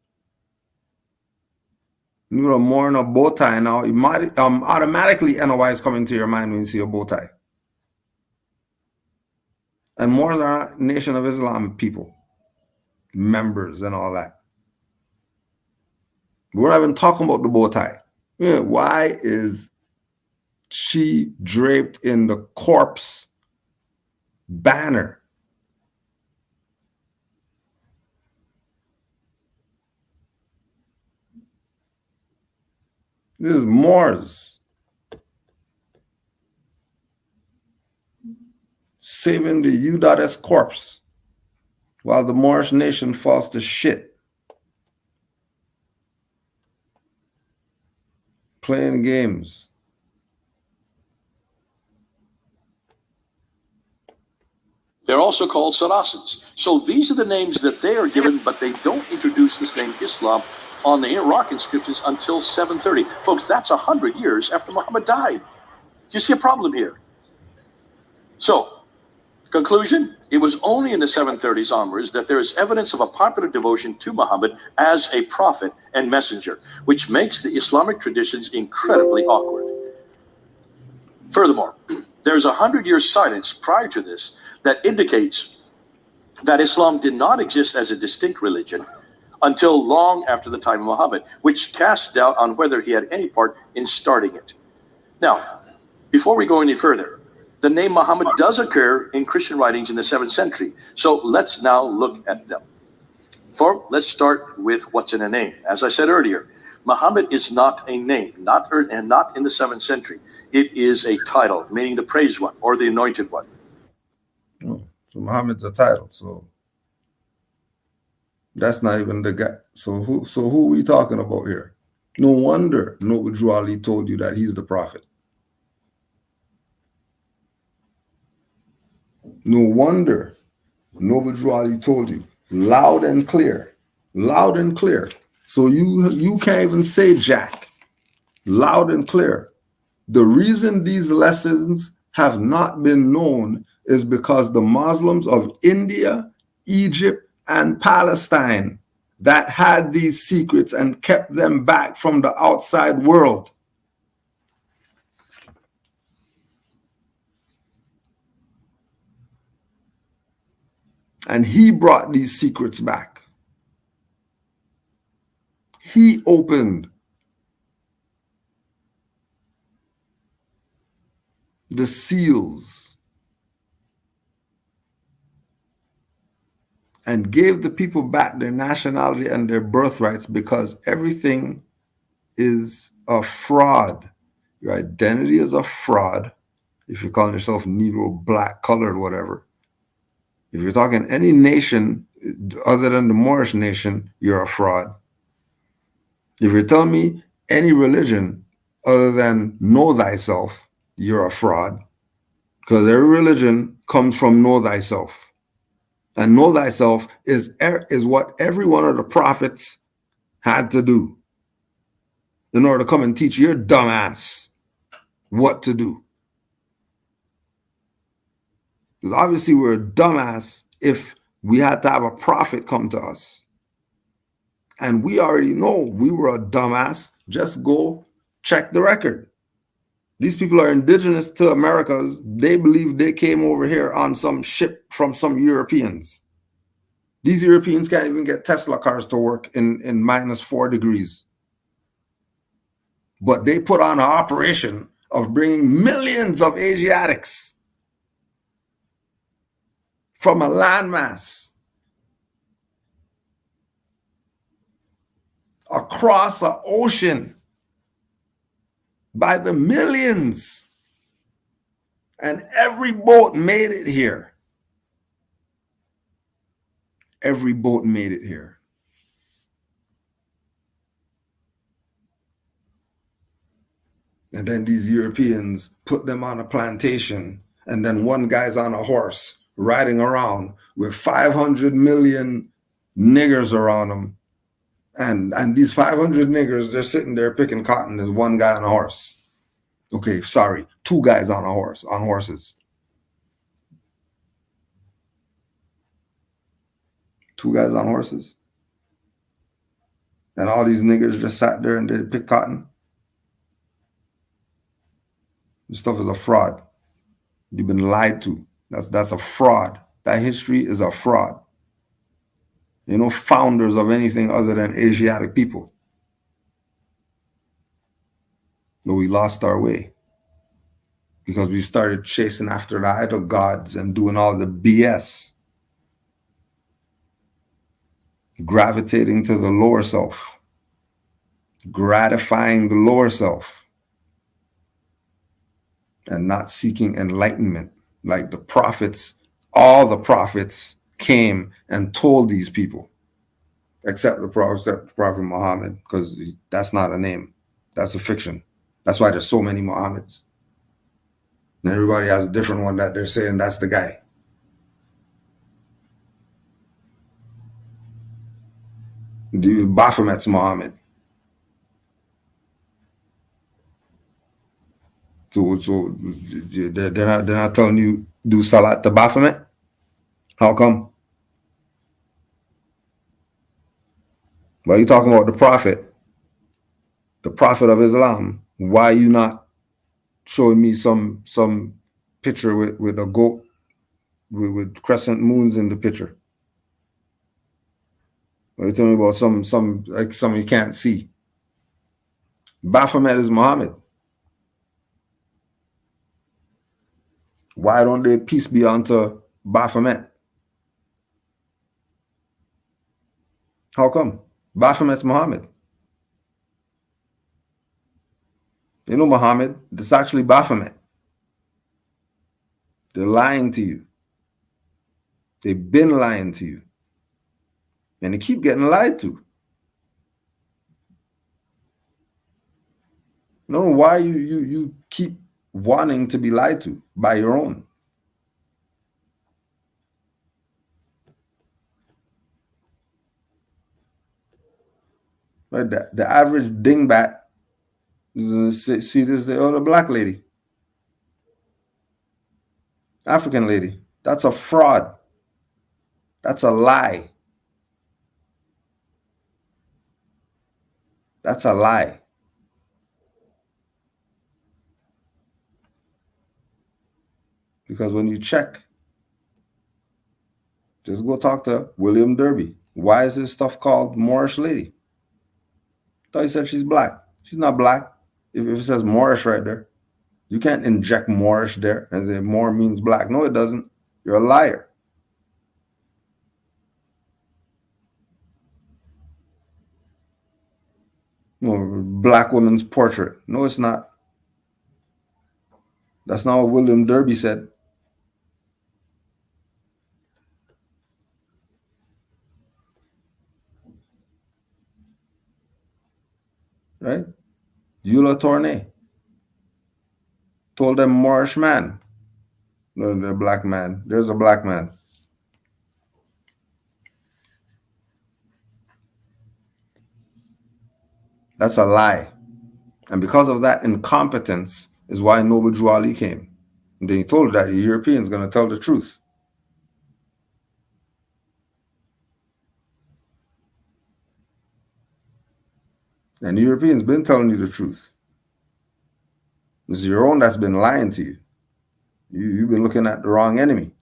You know, more in a bow tie now, you might automatically NOI is coming to your mind when you see a bow tie. And Moors are not Nation of Islam people, members and all that. We're not even talking about the bow tie. Yeah, why is she draped in the corpse banner? This is Moors saving the U.S. corpse while the Moorish nation falls to shit. Playing games. They're also called Saracens. So these are the names that they are given, but they don't introduce this name Islam on the Iraq inscriptions until 730. Folks, that's 100 years after Muhammad died. You see a problem here? So, conclusion, it was only in the 730s onwards that there is evidence of a popular devotion to Muhammad as a prophet and messenger, which makes the Islamic traditions incredibly awkward. Furthermore, there's 100-year silence prior to this that indicates that Islam did not exist as a distinct religion until long after the time of Muhammad, which casts doubt on whether he had any part in starting it. Now, before we go any further, the name Muhammad does occur in Christian writings in the 7th century. So let's now look at them. Let's start with what's in a name. As I said earlier, Muhammad is not a name, not in the 7th century. It is a title, meaning the praised one or the anointed one. Oh, so Muhammad's a title. So That's not even the guy. So who are we talking about here? No wonder Noble Drew Ali told you that he's the prophet. No wonder Noble Drew Ali told you loud and clear. Loud and clear. So you can't even say Jack. Loud and clear. The reason these lessons have not been known is because the Muslims of India, Egypt, and Palestine that had these secrets and kept them back from the outside world. And he brought these secrets back. He opened the seals and gave the people back their nationality and their birthrights, because everything is a fraud. Your identity is a fraud. If you're calling yourself Negro, black, colored, whatever. If you're talking any nation other than the Moorish nation, you're a fraud. If you're telling me any religion other than know thyself, you're a fraud. Because every religion comes from know thyself. And know thyself is what every one of the prophets had to do in order to come and teach your dumbass what to do. Because obviously we're a dumbass if we had to have a prophet come to us. And we already know we were a dumbass. Just go check the record. These people are indigenous to Americas. They believe they came over here on some ship from some Europeans. These Europeans can't even get Tesla cars to work in -4 degrees. But they put on an operation of bringing millions of Asiatics from a landmass across an ocean by the millions. And every boat made it here. Every boat made it here. And then these Europeans put them on a plantation, and then one guy's on a horse riding around with 500 million niggers around him. And these 500 niggers, they're sitting there picking cotton. There's one guy on a horse. Okay, sorry, two guys on horses. Two guys on horses. And all these niggers just sat there and they pick cotton. This stuff is a fraud. You've been lied to. That's a fraud. That history is a fraud. You're no founders of anything other than Asiatic people. But we lost our way because we started chasing after the idol gods and doing all the BS, gravitating to the lower self, gratifying the lower self, and not seeking enlightenment. Like the prophets, all the prophets came and told these people, except the Prophet Muhammad, because that's not a name. That's a fiction. That's why there's so many Muhammads. And everybody has a different one that they're saying that's the guy. Baphomet's Muhammad. So they're not telling you do salat to Baphomet? How come? Why are you talking about the prophet of Islam? Why are you not showing me some picture with a goat with crescent moons in the picture? Why are you telling me about some you can't see? Baphomet is Muhammad. Why don't they peace be unto Baphomet? How come? Baphomet's Muhammad. You know Muhammad, it's actually Baphomet. They're lying to you. They've been lying to you. And they keep getting lied to. I don't know why you keep wanting to be lied to by your own. Right? The average dingbat see this the other black lady, African lady. That's a fraud. That's a lie. That's a lie. Because when you check, just go talk to William Derby. Why is this stuff called Moorish lady? I thought you said she's black. She's not black. If it says Moorish right there, you can't inject Moorish there as if Moor means black. No, it doesn't. You're a liar. No, black woman's portrait. No, it's not. That's not what William Derby said. Right? Eula Tournay told them Moorish man. No, the black man. There's a black man. That's a lie. And because of that incompetence is why Noble Drew Ali came. And then he told that the Europeans going to tell the truth. And the Europeans been telling you the truth. It's your own that's been lying to you. You've been looking at the wrong enemy.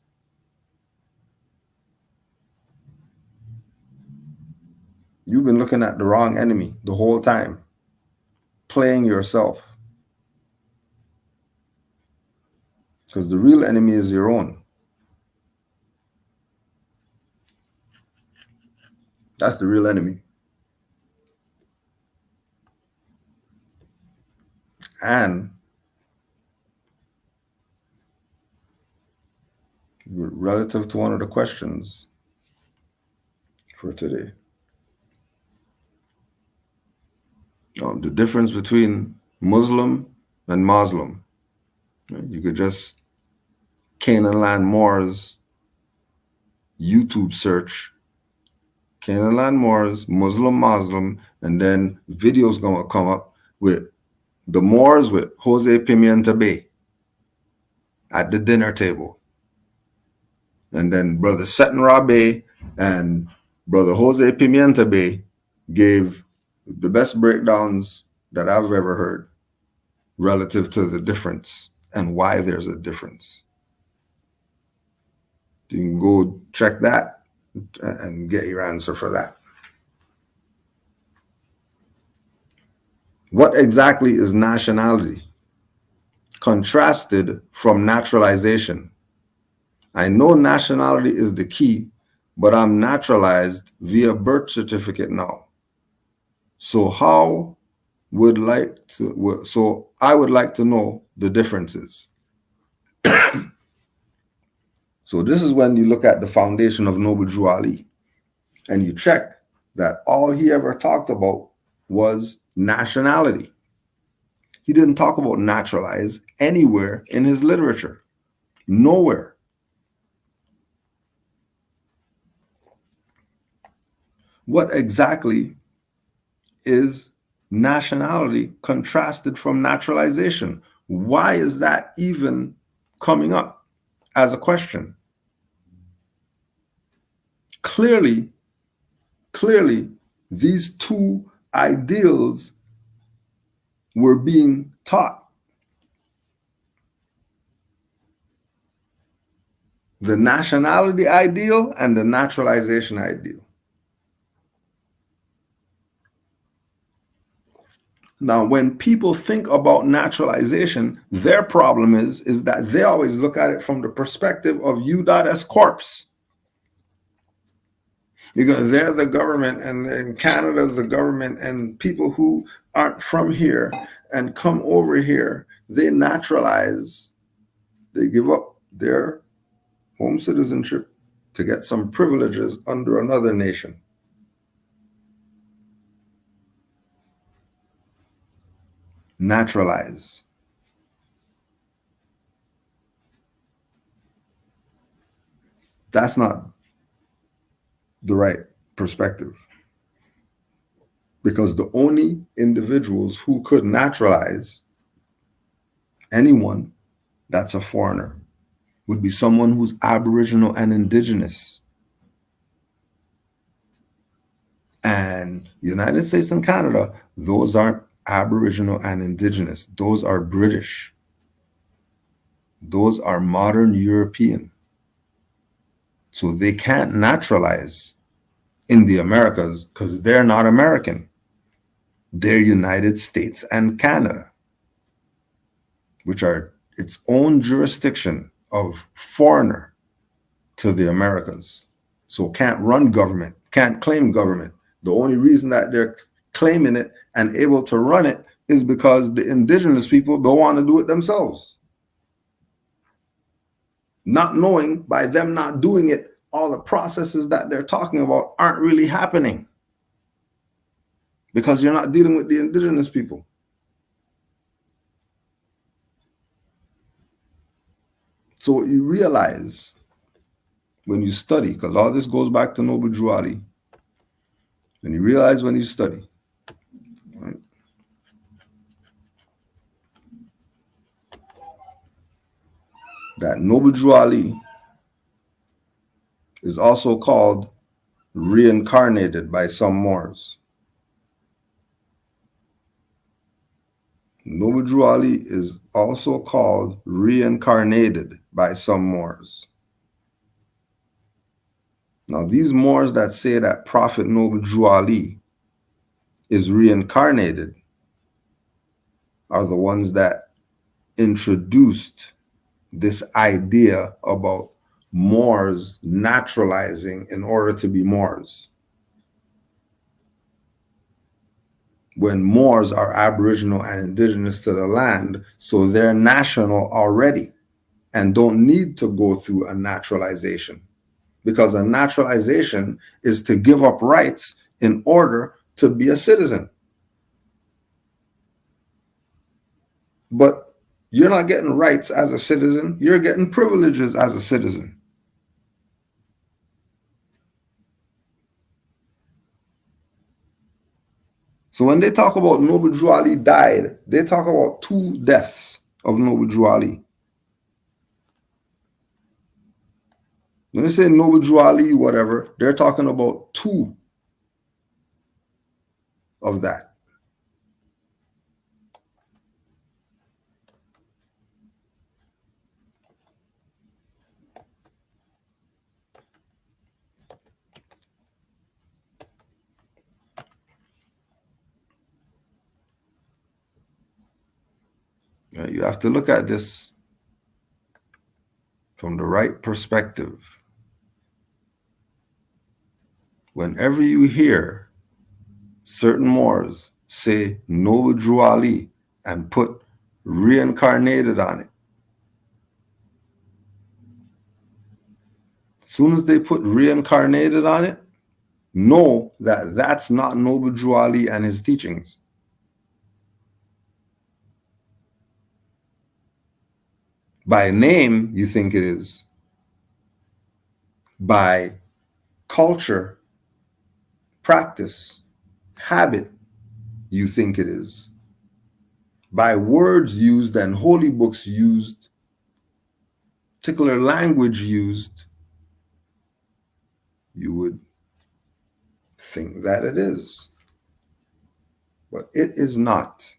You've been looking at the wrong enemy the whole time, playing yourself. Because the real enemy is your own. That's the real enemy. And relative to one of the questions for today, the difference between Muslim and Muslim. You could just Canaanland Moors YouTube search, Canaanland Moors, Muslim, and then videos gonna come up with the Moors with Jose Pimienta Bay at the dinner table. And then Brother Seton Rabe and Brother Jose Pimienta Bay gave the best breakdowns that I've ever heard relative to the difference and why there's a difference. You can go check that and get your answer for that. What exactly is nationality? Contrasted from naturalization. I know nationality is the key, but I'm naturalized via birth certificate now. So I would like to know the differences. So this is when you look at the foundation of Noble Drew Ali and you check that all he ever talked about was nationality. He didn't talk about naturalize anywhere in his literature. Nowhere. What exactly is nationality contrasted from naturalization? Why is that even coming up as a question? Clearly, these two ideals were being taught. The nationality ideal and the naturalization ideal. Now, when people think about naturalization, their problem is that they always look at it from the perspective of U.S. corpse. Because they're the government and Canada's the government, and people who aren't from here and come over here, they naturalize, they give up their home citizenship to get some privileges under another nation. naturalize. That's not the right perspective. Because the only individuals who could naturalize anyone that's a foreigner would be someone who's Aboriginal and Indigenous. And United States and Canada, those aren't Aboriginal and Indigenous. Those are British. Those are modern European. So they can't naturalize in the Americas because they're not American. They're United States and Canada, which are its own jurisdiction of foreigner to the Americas. So can't run government, can't claim government. The only reason that they're claiming it and able to run it is because the indigenous people don't want to do it themselves. Not knowing by them not doing it, all the processes that they're talking about aren't really happening because you're not dealing with the indigenous people. So what you realize when you study, because all this goes back to Noble Drew Ali, and you realize when you study, right, that Noble Drew Ali is also called reincarnated by some Moors. Noble Drew Ali is also called reincarnated by some Moors. Now, these Moors that say that Prophet Noble Drew Ali is reincarnated are the ones that introduced this idea about Moors naturalizing in order to be Moors. When Moors are Aboriginal and Indigenous to the land, so they're national already and don't need to go through a naturalization. Because a naturalization is to give up rights in order to be a citizen. But you're not getting rights as a citizen, you're getting privileges as a citizen. So when they talk about Noble Drew Ali died, they talk about 2 deaths of Noble Drew Ali. When they say Noble Drew Ali, whatever, they're talking about 2 of that. You have to look at this from the right perspective. Whenever you hear certain Moors say Noble Drew Ali and put reincarnated on it, as soon as they put reincarnated on it, know that that's not Noble Drew Ali and his teachings. By name, you think it is. By culture, practice, habit, you think it is. By words used and holy books used, particular language used, you would think that it is. But it is not.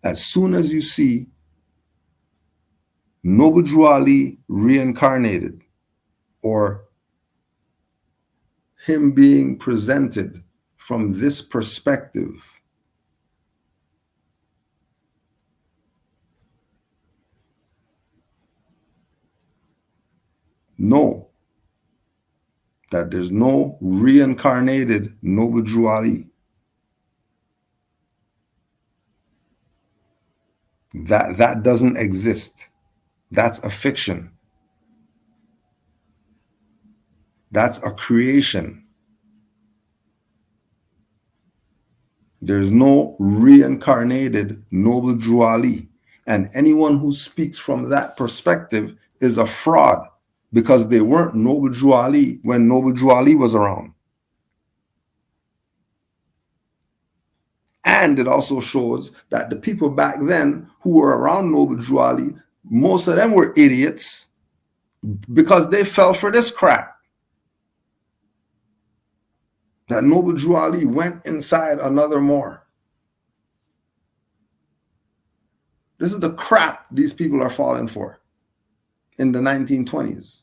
As soon as you see Noble Drew Ali reincarnated, or him being presented from this perspective, know that there's no reincarnated Noble Drew Ali. That doesn't exist. That's a fiction. That's a creation. There's no reincarnated Noble Drew Ali. And anyone who speaks from that perspective is a fraud, because they weren't Noble Drew Ali when Noble Drew Ali was around. And it also shows that the people back then who were around Noble Drew Ali, most of them were idiots because they fell for this crap. That Noble Drew Ali went inside another Moor. This is the crap these people are falling for in the 1920s.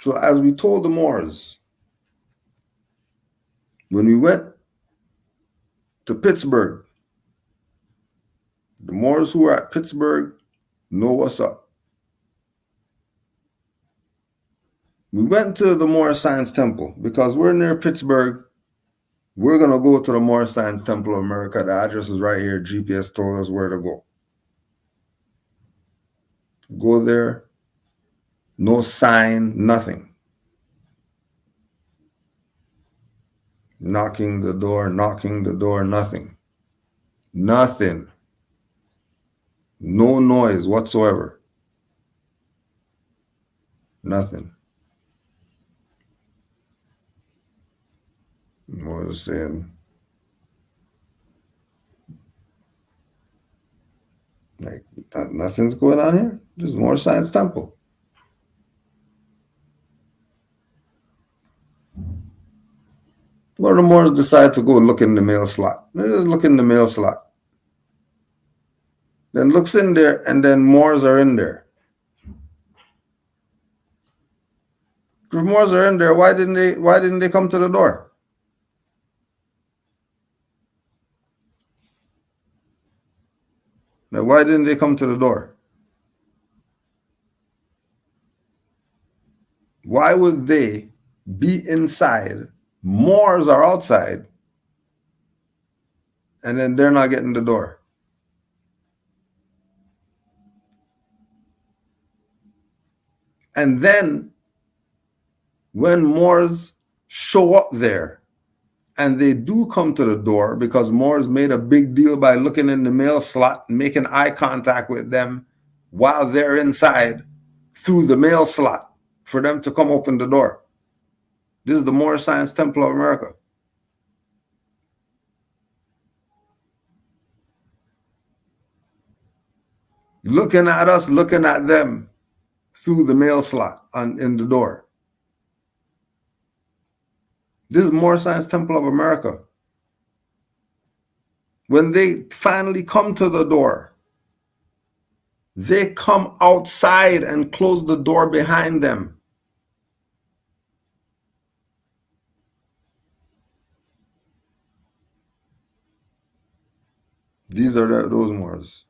So as we told the Moors, when we went to Pittsburgh, the Moors who are at Pittsburgh know what's up. We went to the Moor Science Temple because we're near Pittsburgh. We're going to go to the Moor Science Temple of America. The address is right here. GPS told us where to go. Go there. No sign, nothing. Knocking the door, nothing. Nothing. No noise whatsoever. Nothing. I was saying, like, nothing's going on here. There's Moor Science Temple. One of the Moors decide to go look in the mail slot. They just look in the mail slot. Then looks in there, and then Moors are in there. If Moors are in there, why didn't they come to the door? Now, why didn't they come to the door? Why would they be inside? Moors are outside, and then they're not getting the door. And then when Moors show up there, and they do come to the door because Moors made a big deal by looking in the mail slot and making eye contact with them while they're inside through the mail slot for them to come open the door. This is the Moor Science Temple of America. Looking at us, looking at them through the mail slot in the door. This is Moor Science Temple of America. When they finally come to the door, they come outside and close the door behind them. These are those Moors.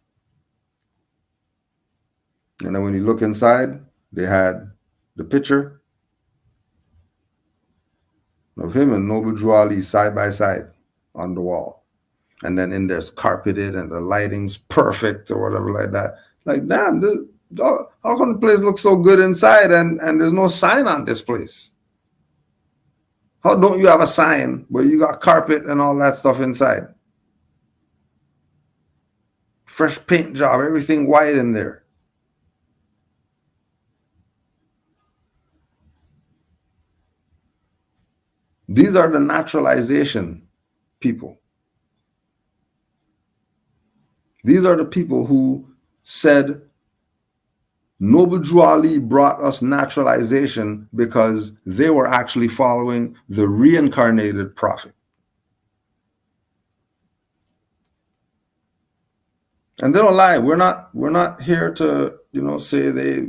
And then when you look inside, they had the picture of him and Noble Drew Ali side by side on the wall. And then in there's carpeted and the lighting's perfect or whatever like that. Like, damn, how come the place looks so good inside and there's no sign on this place? How don't you have a sign where you got carpet and all that stuff inside? Fresh paint job, everything white in there. These are the naturalization people. These are the people who said Noble Drew Ali brought us naturalization because they were actually following the reincarnated prophet. And they don't lie. We're not here to, say they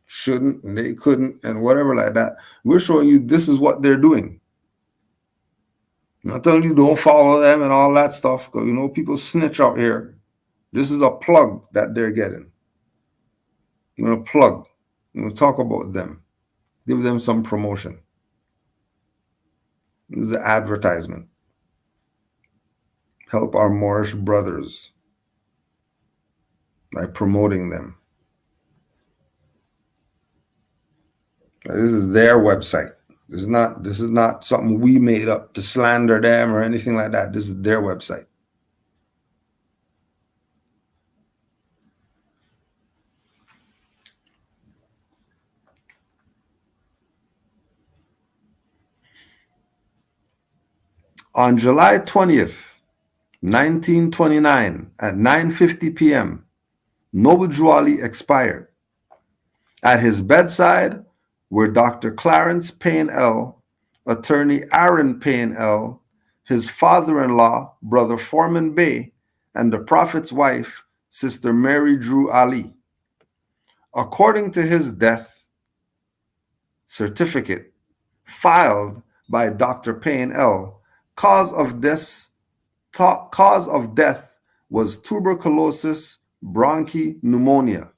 shouldn't and they couldn't and whatever like that. We're showing you this is what they're doing. I'm not telling you don't follow them and all that stuff, because people snitch out here. This is a plug that they're getting. Plug. Talk about them. Give them some promotion. This is an advertisement. Help our Moorish brothers by promoting them. This is their website. This is not something we made up to slander them or anything like that. This is their website. On July 20th, 1929, at 9:50 p.m., Noble Drew Ali expired. At his bedside were Dr. Clarence Payne L., attorney Aaron Payne L., his father-in-law, Brother Foreman Bey, and the Prophet's wife, Sister Mary Drew Ali. According to his death certificate filed by Dr. Payne L., cause of death was tuberculosis bronchopneumonia,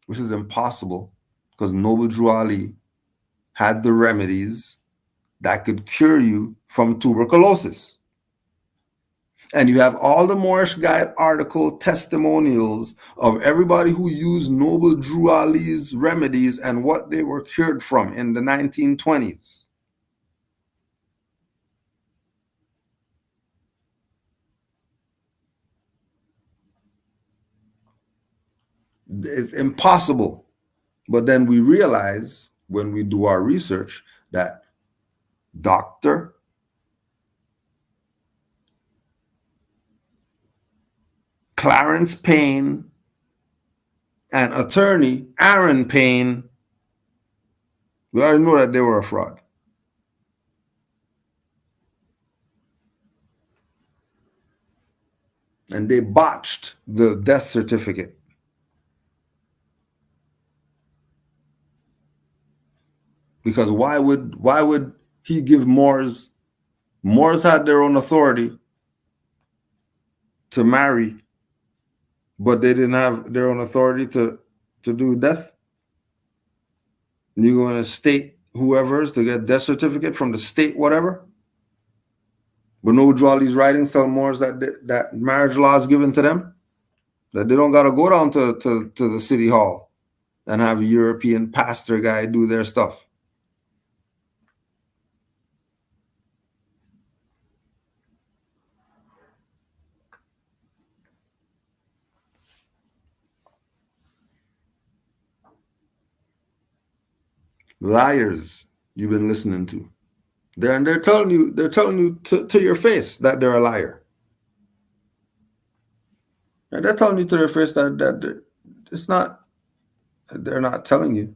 which is impossible because Noble Drew Ali had the remedies that could cure you from tuberculosis. And you have all the Moorish Guide article testimonials of everybody who used Noble Drew Ali's remedies and what they were cured from in the 1920s. It's impossible. But then we realize when we do our research that Dr. Clarence Payne and attorney Aaron Payne, we already know that they were a fraud. And they botched the death certificate. Because why would he give Moors? Moors had their own authority to marry, but they didn't have their own authority to do death. And you go in a state whoever's to get death certificate from the state, whatever. But no draw these writings tell Moors that marriage law is given to them, that they don't got to go down to the city hall and have a European pastor guy do their stuff. Liars you've been listening to. They're telling you to your face that they're a liar. And they're telling you to their face that it's not. They're not telling you.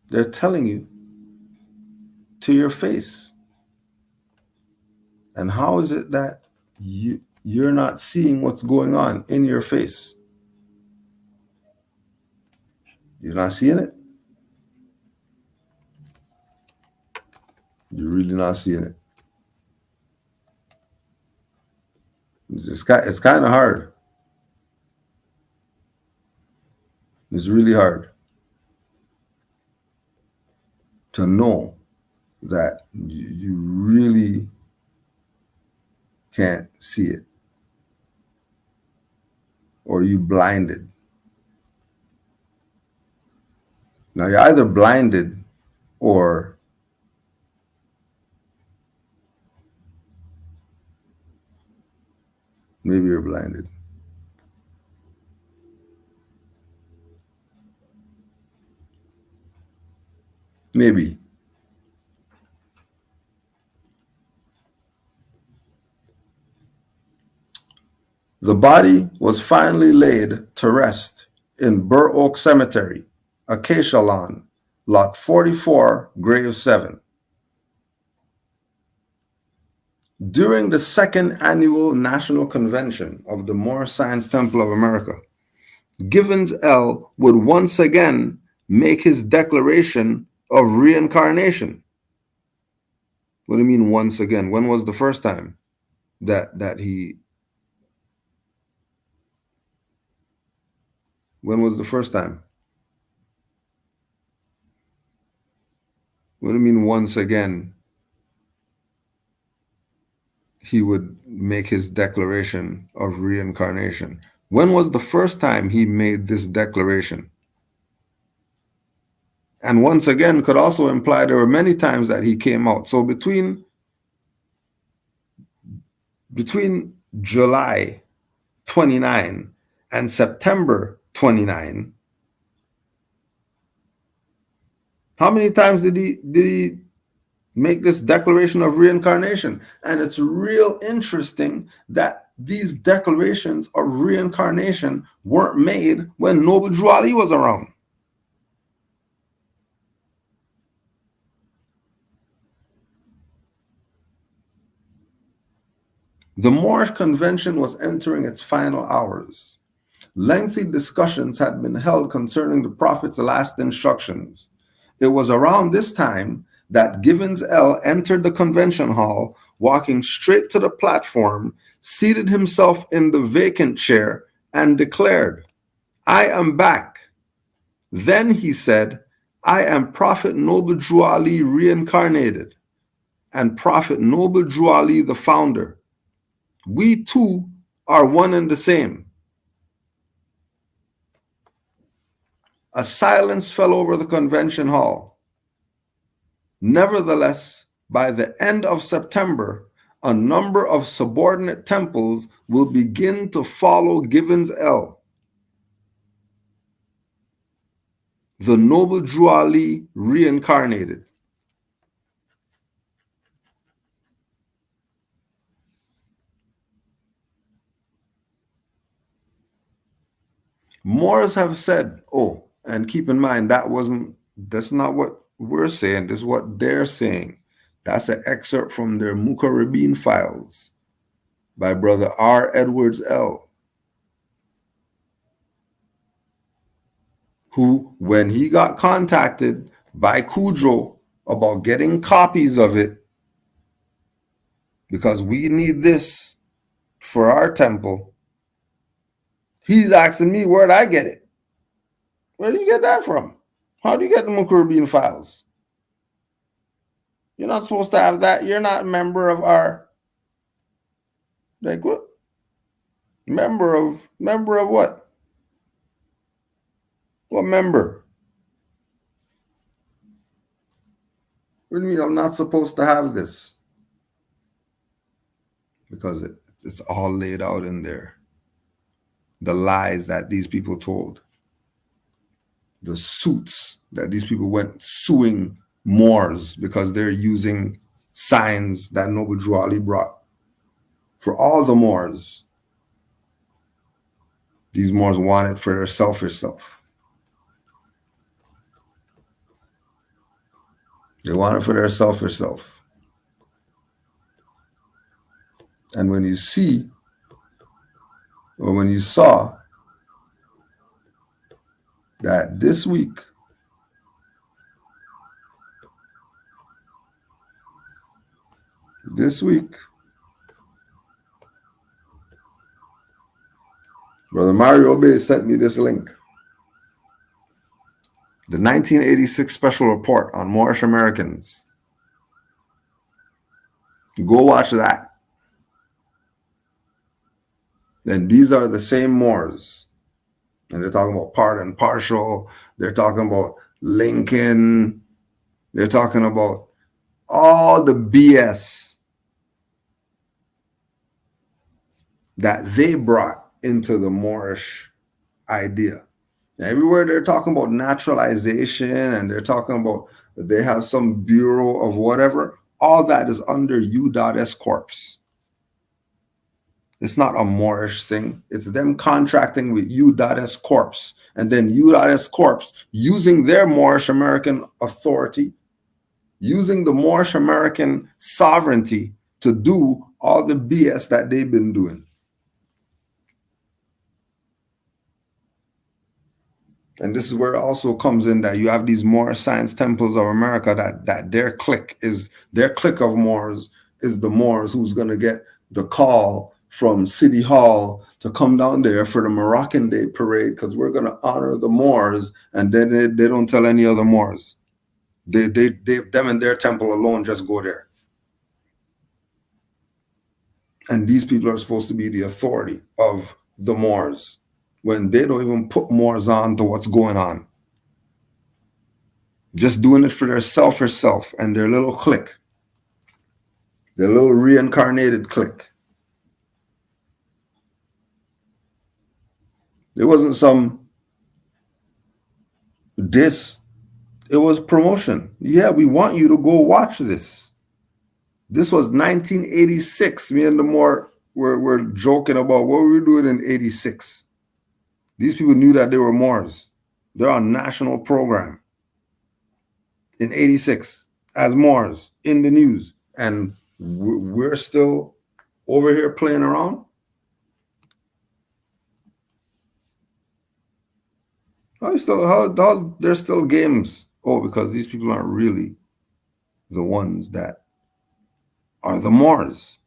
They're telling you to your face. And how is it that you're not seeing what's going on in your face? You're not seeing it? You're really not seeing it. It's kind of hard. It's really hard to know that you really can't see it, or you blinded. Now you're either blinded or maybe you're blinded. Maybe. The body was finally laid to rest in Bur Oak Cemetery, Acacia Lawn, Lot 44, Grave 7. During the second annual National Convention of the Moorish Science Temple of America, Givens L. would once again make his declaration of reincarnation. What do you mean once again? When was the first time that he... When was the first time? What do you mean once again he would make his declaration of reincarnation? When was the first time he made this declaration? And once again, could also imply there were many times that he came out. So between July 29 and September 29, how many times did he make this declaration of reincarnation? And it's real interesting that these declarations of reincarnation weren't made when Noble Drew Ali was around. The Moorish Convention was entering its final hours. Lengthy discussions had been held concerning the Prophet's last instructions. It was around this time that Givens L. entered the convention hall, walking straight to the platform, seated himself in the vacant chair, and declared, "I am back." Then he said, "I am Prophet Noble Drew Ali reincarnated, and Prophet Noble Drew Ali the founder. We two are one and the same." A silence fell over the convention hall. Nevertheless, by the end of September, a number of subordinate temples will begin to follow Givens L. The Noble Drew Ali reincarnated. Moors have said, oh, and keep in mind that's not what we're saying, this is what they're saying. That's an excerpt from their Mukarrabin files by Brother R. Edwards L., who, when he got contacted by Kudro about getting copies of it, because we need this for our temple, he's asking me, where'd I get it? Where do you get that from? How do you get the Mukarrabin files? You're not supposed to have that. You're not a member of our, like, what? Member of what? What member? What do you mean I'm not supposed to have this? Because it's all laid out in there. The lies that these people told. The suits that these people went suing Moors because they're using signs that Noble Drew Ali brought. For all the Moors, these Moors want it for their selfish self. They want it for their selfish self. And when you see, or when you saw that this week, Brother Mario Bay sent me this link. The 1986 special report on Moorish Americans. Go watch that. Then these are the same Moors. And they're talking about part and partial. They're talking about Lincoln. They're talking about all the BS that they brought into the Moorish idea. Everywhere they're talking about naturalization and they're talking about they have some bureau of whatever, all that is under U.S. Corps. It's not a Moorish thing. It's them contracting with U.S. Corps. And then U.S. Corps using their Moorish American authority, using the Moorish American sovereignty to do all the BS that they've been doing. And this is where it also comes in that you have these Moorish Science Temples of America that their clique of Moors is the Moors who's going to get the call from City Hall to come down there for the Moroccan Day parade because we're going to honor the Moors, and then they don't tell any other Moors. Them and their temple alone just go there. And these people are supposed to be the authority of the Moors when they don't even put Moors on to what's going on. Just doing it for their selfish self and their little clique, their little reincarnated clique. It wasn't some diss, it was promotion. Yeah, we want you to go watch this. This was 1986. Me and the Moor were joking about what we were doing in 86. These people knew that they were Moors. They're on national program in 86 as Moors in the news. And we're still over here playing around. How's there's still games? Oh, because these people aren't really the ones that are the Moors.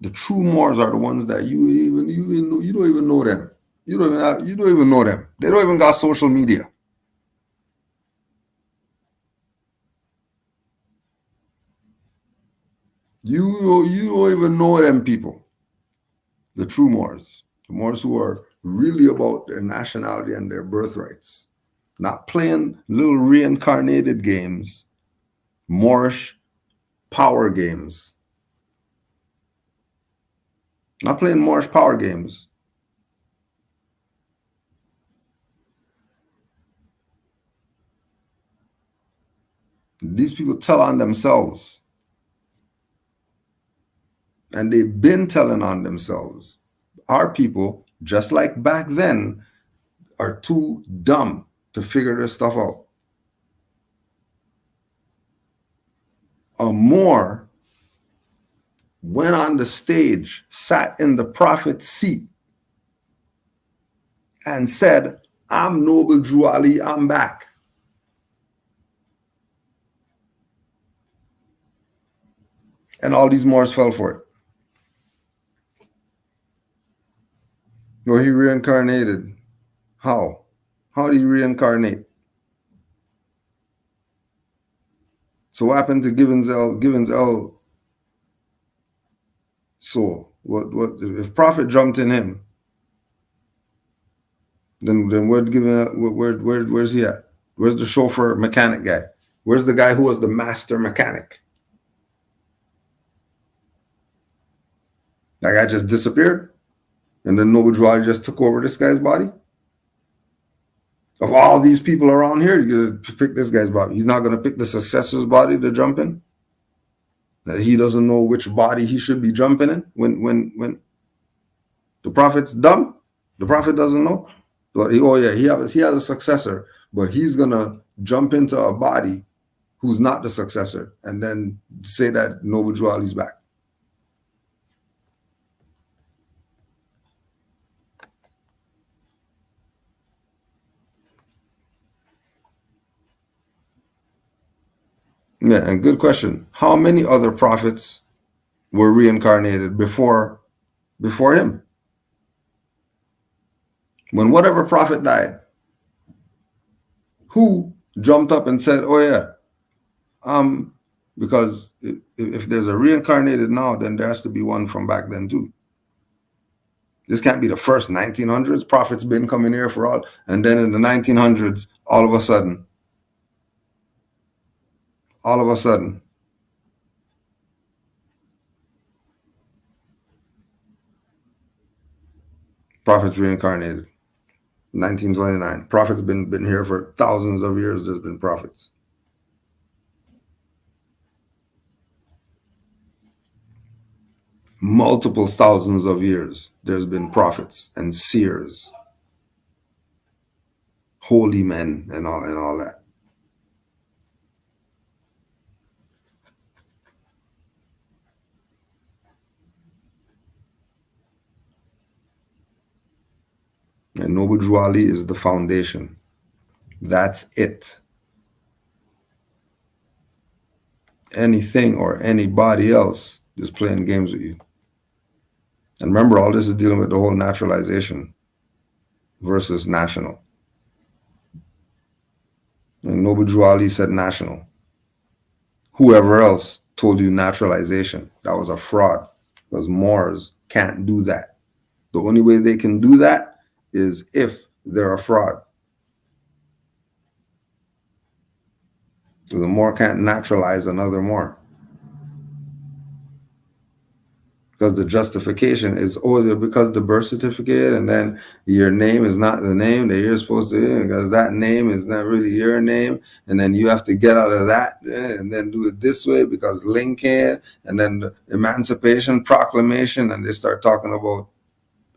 The true Moors are the ones that you don't even know them. You don't even know them. They don't even got social media. You don't even know them people. The true Moors. The Moors who are really about their nationality and their birthrights. Not playing little reincarnated games, Moorish power games. Not playing Moorish power games. These people tell on themselves. And they've been telling on themselves. Our people, just like back then, are too dumb to figure this stuff out. A Moor went on the stage, sat in the prophet's seat, and said, I'm Noble Drew Ali, I'm back. And all these Moors fell for it. Well, he reincarnated. How? How did he reincarnate? So what happened to Givens L soul? What if Prophet jumped in him? Then where's he at? Where's the chauffeur mechanic guy? Where's the guy who was the master mechanic? That guy just disappeared? And then Noble Drew Ali just took over this guy's body? Of all these people around here, you gotta pick this guy's body. He's not going to pick the successor's body to jump in? That he doesn't know which body he should be jumping in when the prophet's dumb? The prophet doesn't know? But he has a successor, but he's going to jump into a body who's not the successor and then say that Noble Drew Ali's back. Yeah, and good question. How many other prophets were reincarnated before him? When whatever prophet died, who jumped up and said, oh yeah, because if there's a reincarnated now, then there has to be one from back then too. This can't be the first 1900s. Prophets been coming here for all, and then in the 1900s, all of a sudden, prophets reincarnated. 1929. Prophets been here for thousands of years. There's been prophets. Multiple thousands of years. There's been prophets and seers, holy men, and all that. And Noble Drew Ali is the foundation. That's it. Anything or anybody else is playing games with you. And remember, all this is dealing with the whole naturalization versus national. And Noble Drew Ali said national. Whoever else told you naturalization, that was a fraud, because Moors can't do that. The only way they can do that is if they're a fraud. So the Moor can't naturalize another Moor. Because the justification is, because the birth certificate and then your name is not the name that you're supposed to, because that name is not really your name, and then you have to get out of that and then do it this way because Lincoln, and then the Emancipation Proclamation, and they start talking about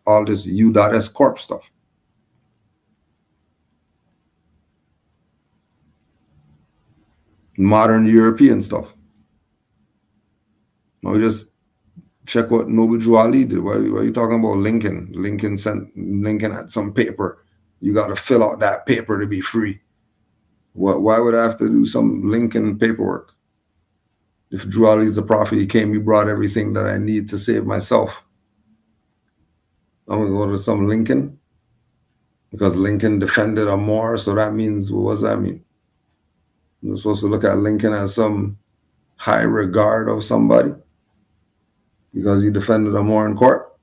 all this U.S. Corp stuff. Modern European stuff. We just check what Noble Drew Ali did. Why are you talking about Lincoln? Lincoln had some paper. You got to fill out that paper to be free. Why would I have to do some Lincoln paperwork? If Drew Ali's the prophet, he came, he brought everything that I need to save myself. I'm going to go to some Lincoln because Lincoln defended a Moor. So that means, what does that mean? I'm supposed to look at Lincoln as some high regard of somebody because he defended a Moor in court.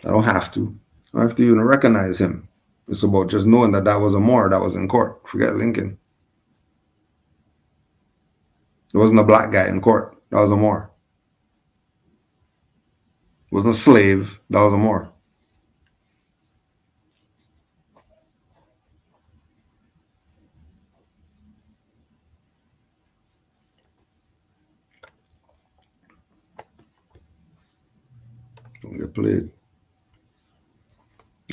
I don't have to. I don't have to even recognize him. It's about just knowing that that was a Moor that was in court. Forget Lincoln. It wasn't a black guy in court. That was a Moor. It wasn't a slave. That was a Moor. Don't get played.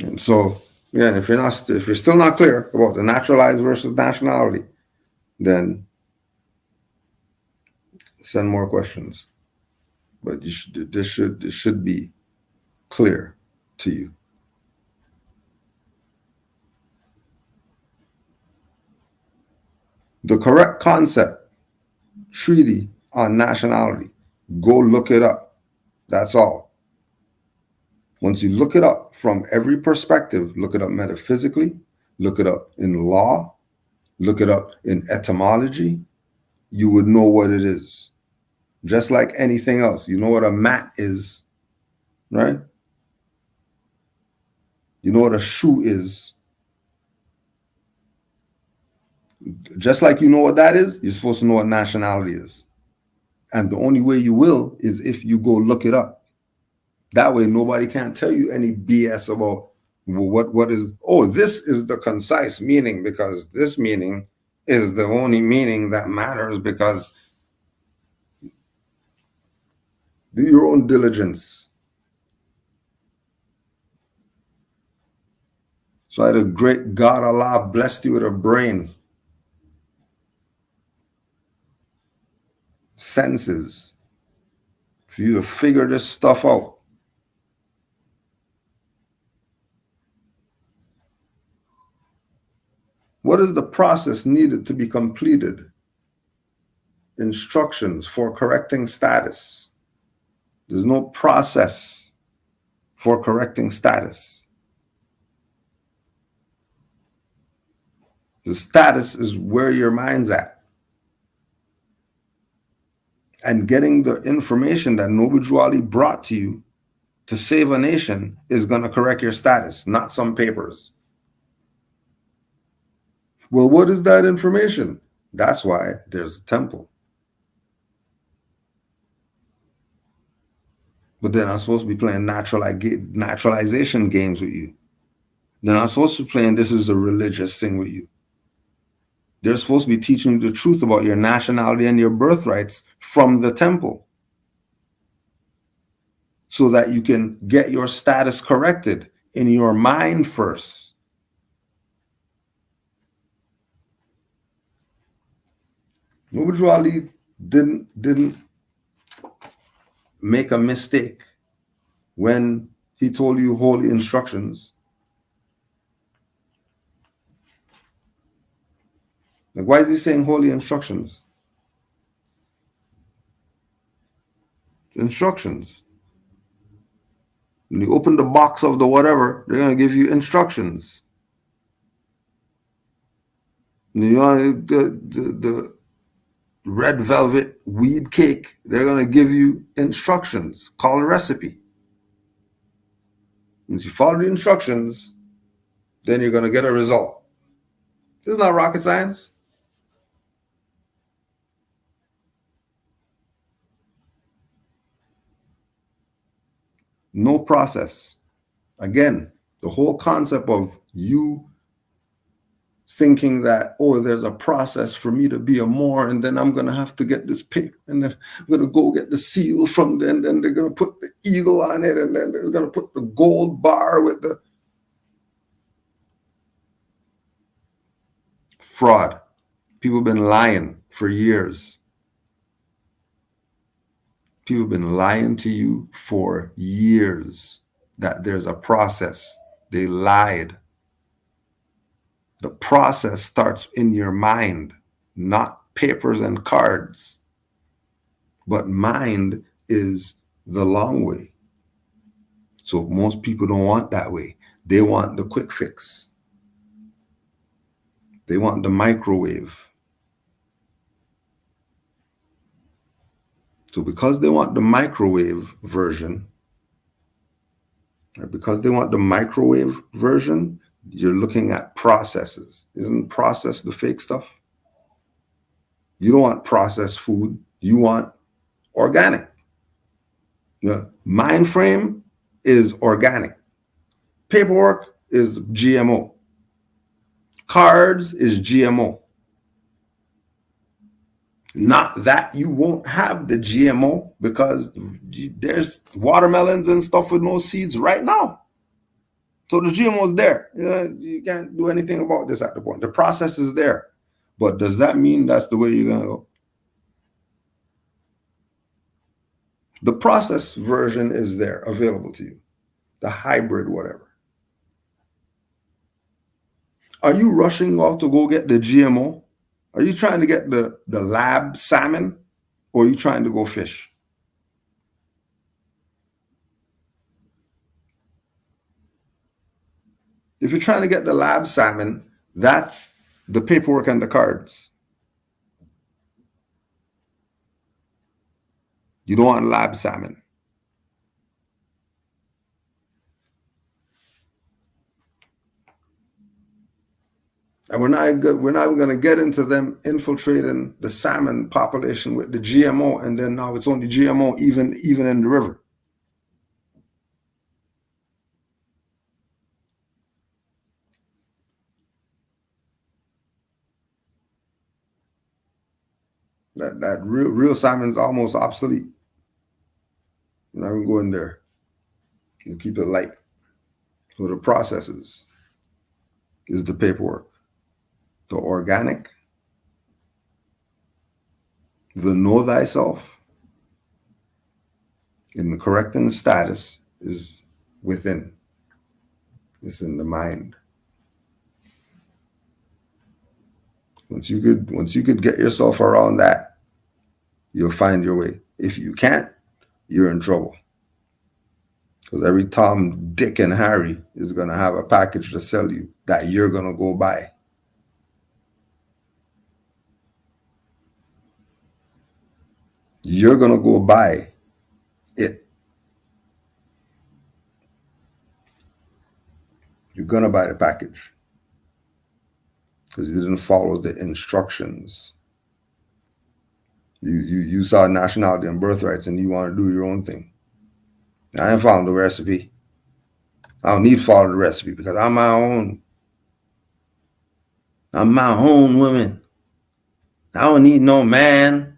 And so, again, if you're still not clear about the naturalized versus nationality, then send more questions. But this should be clear to you. The correct concept, treaty on nationality, go look it up. That's all. Once you look it up from every perspective, look it up metaphysically, look it up in law, look it up in etymology, you would know what it is. Just like anything else. You know what a mat is, right? You know what a shoe is. Just like you know what that is, you're supposed to know what nationality is. And the only way you will is if you go look it up. That way, nobody can tell you any BS about what is, this is the concise meaning because this meaning is the only meaning that matters because do your own diligence. So I had a great God, Allah blessed you with a brain, senses, for you to figure this stuff out. What is the process needed to be completed? Instructions for correcting status. There's no process for correcting status. The status is where your mind's at. And getting the information that Noble Drew Ali brought to you to save a nation is going to correct your status, not some papers. Well, what is that information? That's why there's a temple. But they're not supposed to be playing naturalization games with you. They're not supposed to be playing this is a religious thing with you. They're supposed to be teaching you the truth about your nationality and your birthrights from the temple so that you can get your status corrected in your mind first. Noble Drew Ali didn't make a mistake when he told you holy instructions. Like, why is he saying holy instructions? Instructions. When you open the box of the whatever, they're going to give you instructions. You know, the red velvet weed cake, they're going to give you instructions. Call a recipe. Once you follow the instructions, then you're going to get a result. This is not rocket science. No process. Again, the whole concept of you thinking that, oh, there's a process for me to be a Moor, and then I'm going to have to get this paper, and then I'm going to go get the seal from them, and then they're going to put the eagle on it, and then they're going to put the gold bar with the fraud. People have been lying for years. People have been lying to you for years that there's a process. They lied. The process starts in your mind, not papers and cards. But mind is the long way. So most people don't want that way. They want the quick fix. They want the microwave. So because they want the microwave version, you're looking at processes. Isn't process the fake stuff? You don't want processed food. You want organic. The mind frame is organic. Paperwork is GMO. Cards is GMO. Not that you won't have the GMO, because there's watermelons and stuff with no seeds right now. So the GMO is there. You can't do anything about this at the point. The process is there. But does that mean that's the way you're going to go? The process version is there, available to you. The hybrid, whatever. Are you rushing off to go get the GMO? Are you trying to get the lab salmon, or are you trying to go fish? If you're trying to get the lab salmon, that's the paperwork and the cards. You don't want lab salmon. And we're not going to get into them infiltrating the salmon population with the GMO, and then now it's only GMO even in the river. That real salmon's almost obsolete. We're not going to go in there. You keep it light. So the processes is the paperwork. The organic, the know thyself, in the correcting status is within. It's in the mind. Once you could get yourself around that, you'll find your way. If you can't, you're in trouble. Because every Tom, Dick, and Harry is going to have a package to sell you that you're going to go buy. You're going to go buy it. You're going to buy the package because you didn't follow the instructions. You saw nationality and birthrights and you want to do your own thing. I ain't following the recipe. I don't need to follow the recipe because I'm my own. I'm my own woman. I don't need no man.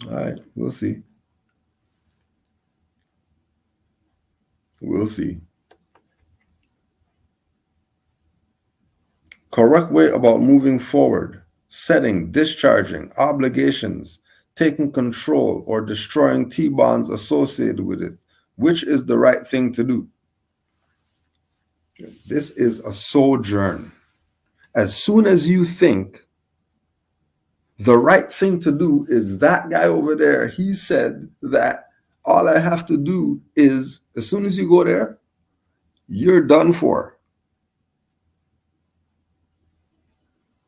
All right, we'll see. We'll see. Correct way about moving forward, setting, discharging, obligations, taking control, or destroying T-bonds associated with it. Which is the right thing to do? This is a sojourn. As soon as you think the right thing to do is that guy over there, he said that all I have to do is, as soon as you go there, you're done for.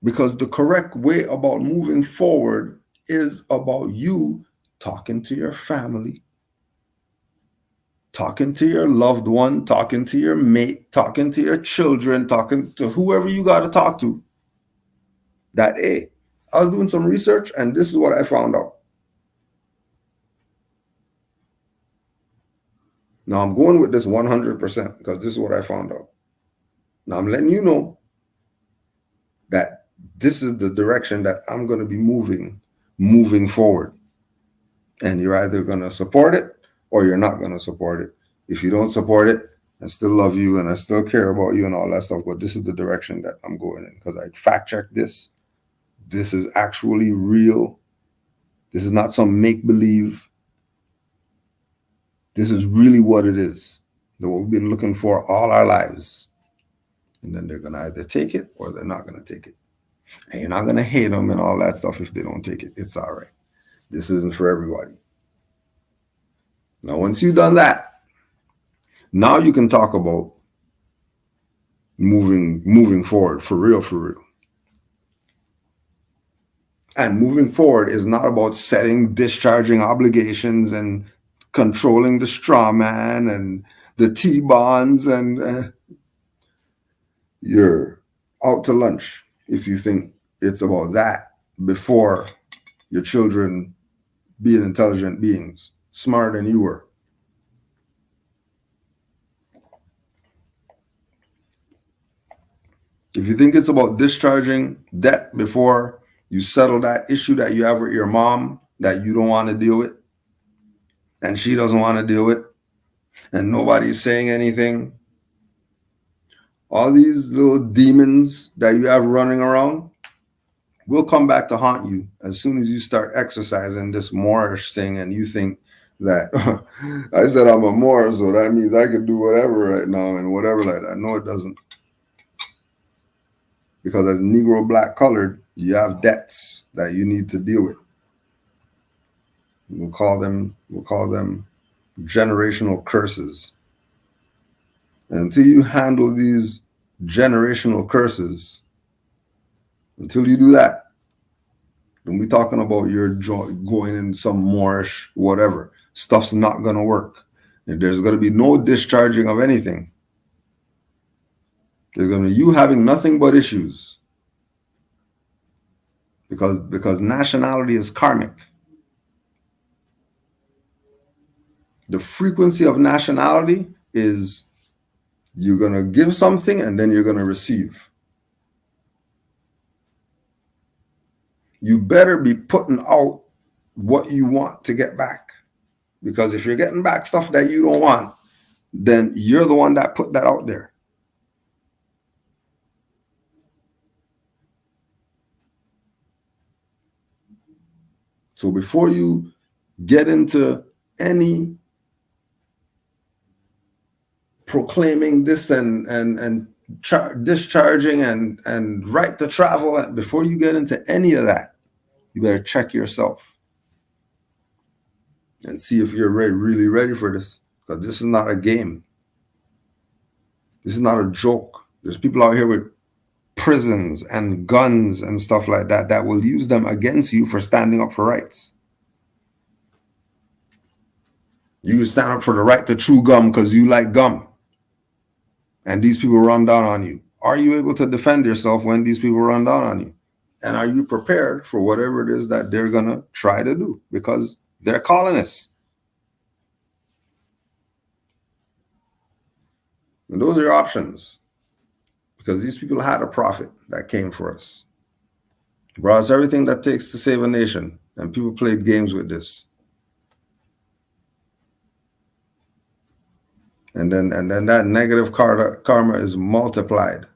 Because the correct way about moving forward is about you talking to your family, talking to your loved one, talking to your mate, talking to your children, talking to whoever you got to talk to. That, hey, I was doing some research and this is what I found out. Now I'm going with this 100% because this is what I found out. Now I'm letting you know that this is the direction that I'm going to be moving forward. And you're either going to support it or you're not going to support it. If you don't support it, I still love you and I still care about you and all that stuff. But this is the direction that I'm going in because I fact checked this. This is actually real. This is not some make believe. This is really what it is that we've been looking for all our lives. And then they're going to either take it or they're not going to take it. And you're not going to hate them and all that stuff if they don't take it. It's all right. This isn't for everybody. Now, once you've done that, now you can talk about moving forward for real, for real. And moving forward is not about discharging obligations and controlling the straw man and the T-bonds and you're out to lunch if you think it's about that before your children being intelligent beings, smarter than you were. If you think it's about discharging debt before you settle that issue that you have with your mom that you don't want to deal with, and she doesn't want to deal with, and nobody's saying anything, all these little demons that you have running around will come back to haunt you as soon as you start exercising this Moorish thing and you think that I said I'm a Moor, so that means I could do whatever right now and whatever like that. No, it doesn't. Because as Negro, black, colored, you have debts that you need to deal with. We'll call them generational curses. And until you handle these generational curses, until you do that, don't be talking about your going in some Moorish whatever. Stuff's not going to work. And there's going to be no discharging of anything. There's going to be you having nothing but issues. Because nationality is karmic. The frequency of nationality is you're going to give something and then you're going to receive. You better be putting out what you want to get back. Because if you're getting back stuff that you don't want, then you're the one that put that out there. So before you get into any proclaiming this and discharging and right to travel, before you get into any of that, you better check yourself and see if you're really ready for this. Because this is not a game. This is not a joke. There's people out here with prisons and guns and stuff like that that will use them against you for standing up for rights. You can stand up for the right to chew gum because you like gum. And these people run down on you. Are you able to defend yourself when these people run down on you? And are you prepared for whatever it is that they're going to try to do? Because they're colonists. And those are your options. Because these people had a prophet that came for us. Brought us everything that takes to save a nation. And people played games with this. And then that negative karma is multiplied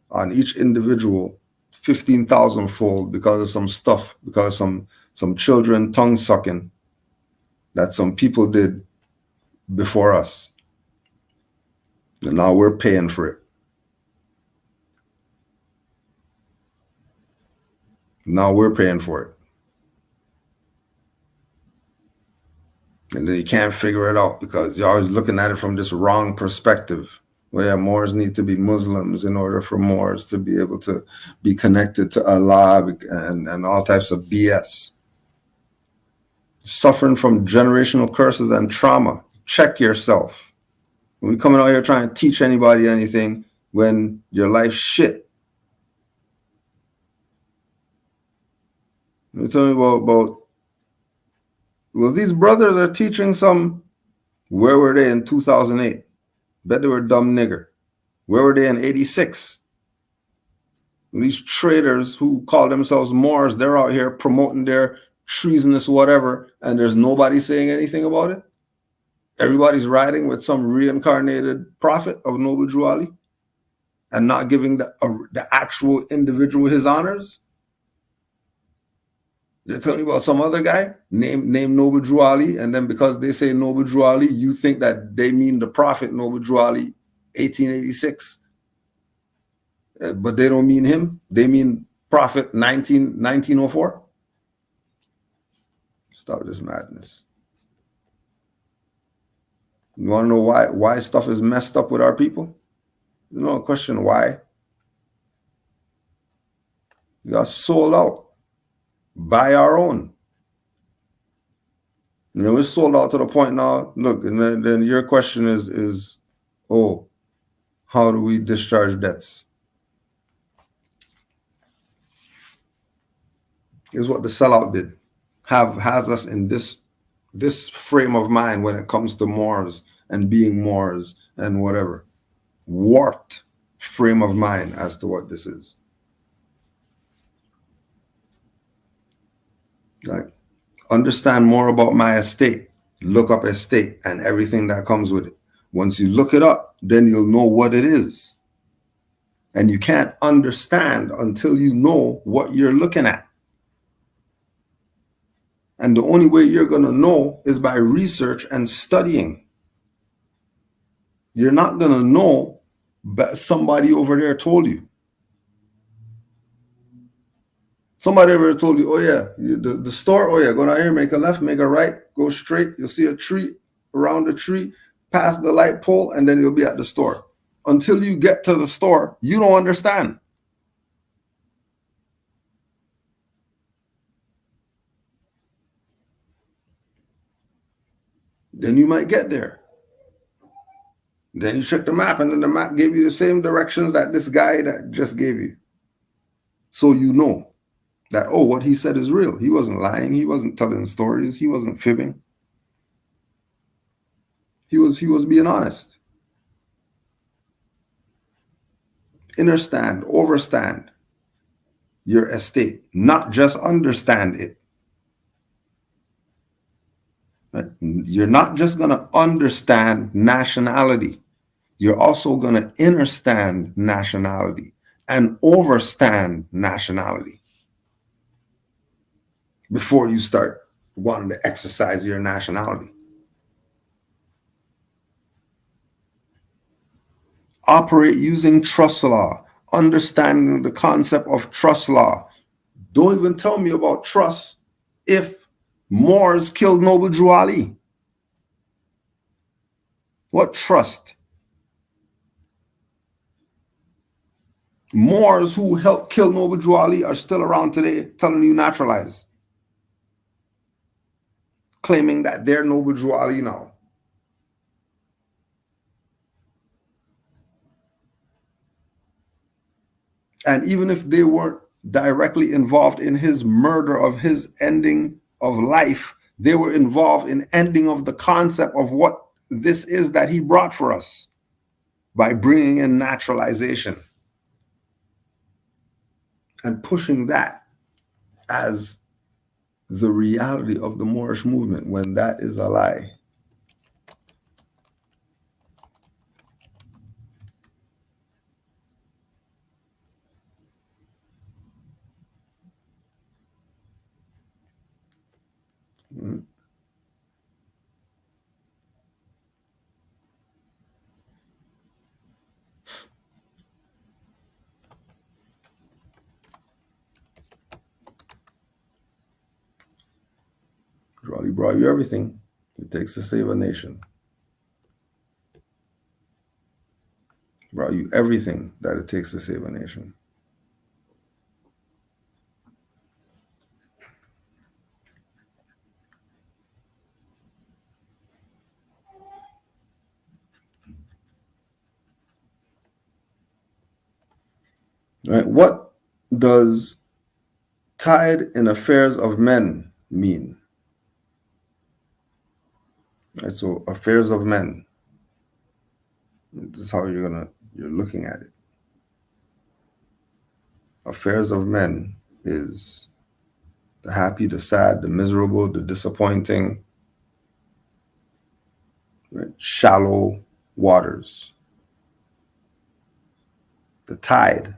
on each individual 15,000 fold because of some stuff, because of some children tongue sucking that some people did before us. And now we're paying for it. Now we're paying for it. And then you can't figure it out because you're always looking at it from this wrong perspective. Well, yeah, Moors need to be Muslims in order for Moors to be able to be connected to Allah and all types of BS. Suffering from generational curses and trauma. Check yourself. When we coming out here trying to teach anybody anything when your life's shit. You tell me about well, these brothers are teaching some. Where were they in 2008? Bet they were dumb nigger. Where were they in 86? These traders who call themselves Moors, they're out here promoting their treasonous whatever, and there's nobody saying anything about it. Everybody's riding with some reincarnated prophet of Noble Drew Ali and not giving the actual individual his honors. They're telling you about some other guy named Noble Drew Ali, and then because they say Noble Drew Ali, you think that they mean the prophet Noble Drew Ali, 1886. But they don't mean him. They mean prophet 1904. Stop this madness. You want to know why stuff is messed up with our people? You know, question why. We got sold out by our own. You know, we're sold out to the point now. Look, and then your question is, oh, how do we discharge debts? Is what the sellout did. Has us in this frame of mind when it comes to Moors and being Moors and whatever. Warped frame of mind as to what this is. Like, understand more about my estate. Look up estate and everything that comes with it. Once you look it up, then you'll know what it is. And you can't understand until you know what you're looking at. And the only way you're going to know is by research and studying. You're not going to know, but somebody over there told you. Somebody over there told you, oh yeah, the store, oh yeah, go down here, make a left, make a right, go straight. You'll see a tree, around the tree, past the light pole, and then you'll be at the store. Until you get to the store, you don't understand. Then you might get there. Then you check the map, and then the map gave you the same directions that this guy that just gave you. So you know that, oh, what he said is real. He wasn't lying. He wasn't telling stories. He wasn't fibbing. He was being honest. Understand, overstand your estate, not just understand it. Right? You're not just going to understand nationality. You're also going to understand nationality and overstand nationality before you start wanting to exercise your nationality. Operate using trust law, understanding the concept of trust law. Don't even tell me about trust if Moors killed Noble Drew Ali. What trust? Moors who helped kill Noble Drew Ali are still around today telling you naturalize, claiming that they're Noble Drew Ali now. And even if they weren't directly involved in his murder of his ending of life, they were involved in ending of the concept of what this is that he brought for us by bringing in naturalization and pushing that as the reality of the Moorish movement, when that is a lie. Raleigh brought you everything it takes to save a nation. brought you everything that it takes to save a nation. Right? What does tied in affairs of men mean? Right? So affairs of men. This is how you're looking at it. Affairs of men is the happy, the sad, the miserable, the disappointing, right? Shallow waters. The tide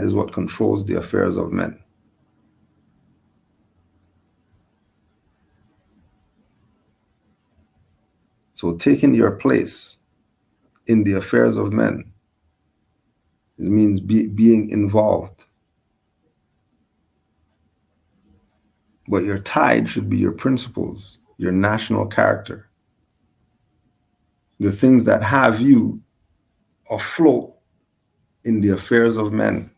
is what controls the affairs of men. So taking your place in the affairs of men, it means being involved. But your tide should be your principles, your national character, the things that have you afloat in the affairs of men.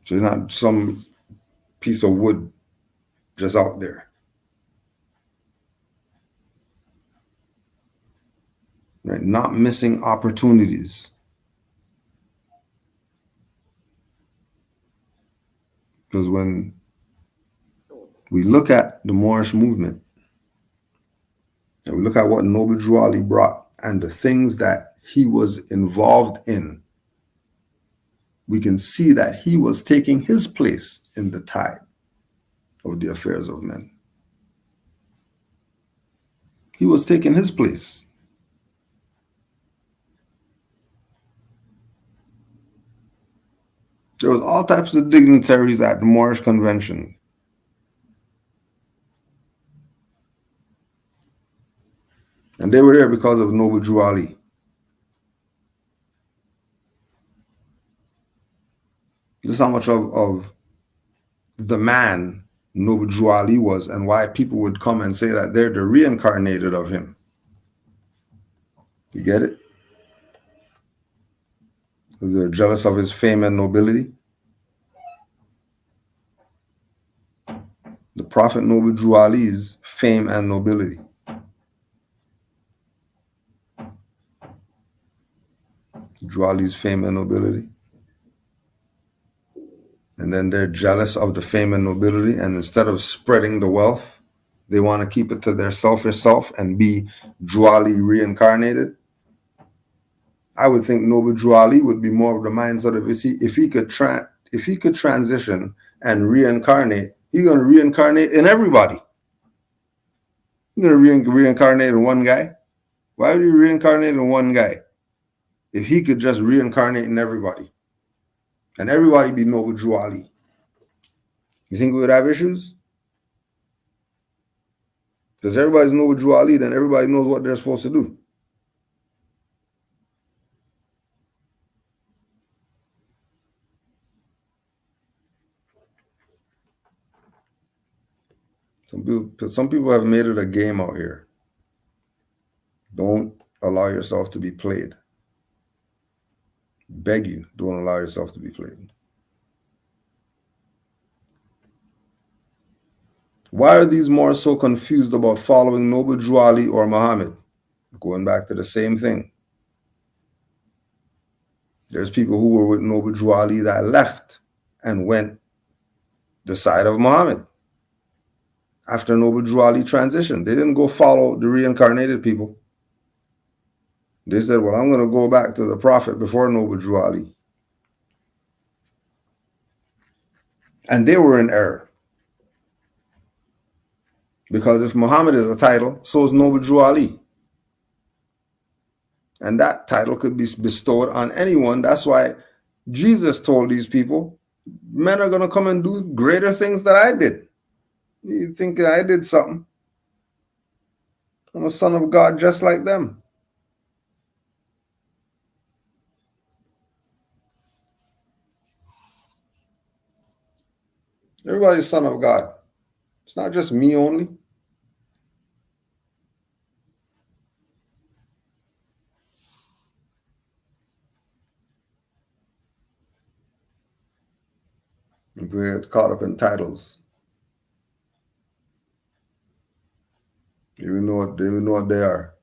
So you're not some piece of wood just out there. Right? Not missing opportunities. Because when we look at the Moorish movement, and we look at what Noble Drew Ali brought and the things that he was involved in, we can see that he was taking his place in the tide of the affairs of men. He was taking his place. There was all types of dignitaries at the Moorish Convention. And they were there because of Noble Drew Ali. This is how much of the man Noble Drew Ali was and why people would come and say that they're the reincarnated of him. You get it? Because they're jealous of his fame and nobility. The Prophet Noble Drew Ali's fame and nobility. Drew Ali's fame and nobility. And then they're jealous of the fame and nobility, and instead of spreading the wealth, they want to keep it to their selfish self and be Drew Ali reincarnated. I would think Noble Drew Ali would be more of the mindset of if he could transition and reincarnate, he's going to reincarnate in everybody. He's going to reincarnate in one guy. Why would he reincarnate in one guy if he could just reincarnate in everybody and everybody be Noble Drew Ali? You think we would have issues? Because everybody's Noble Drew Ali, then everybody knows what they're supposed to do. Some people have made it a game out here. Don't allow yourself to be played. Beg you, don't allow yourself to be played. Why are these Moors so confused about following Noble Drew Ali or Muhammad? Going back to the same thing. There's people who were with Noble Drew Ali that left and went the side of Muhammad after Noble Drew Ali transitioned. They didn't go follow the reincarnated people. They said, well, I'm going to go back to the Prophet before Noble Drew Ali. And they were in error. Because if Muhammad is a title, so is Noble Drew Ali. And that title could be bestowed on anyone. That's why Jesus told these people, men are going to come and do greater things than I did. You think I did something? I'm a son of God just like them. Everybody's son of God. It's not just me only. If we get caught up in titles, they even know what they are.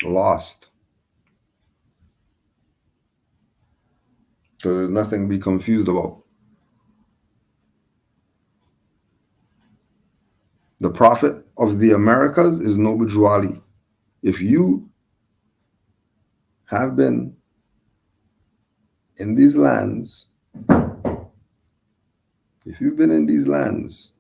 Lost. So there's nothing to be confused about. The prophet of the Americas is Noble Drew Ali. If you have been in these lands, if you've been in these lands,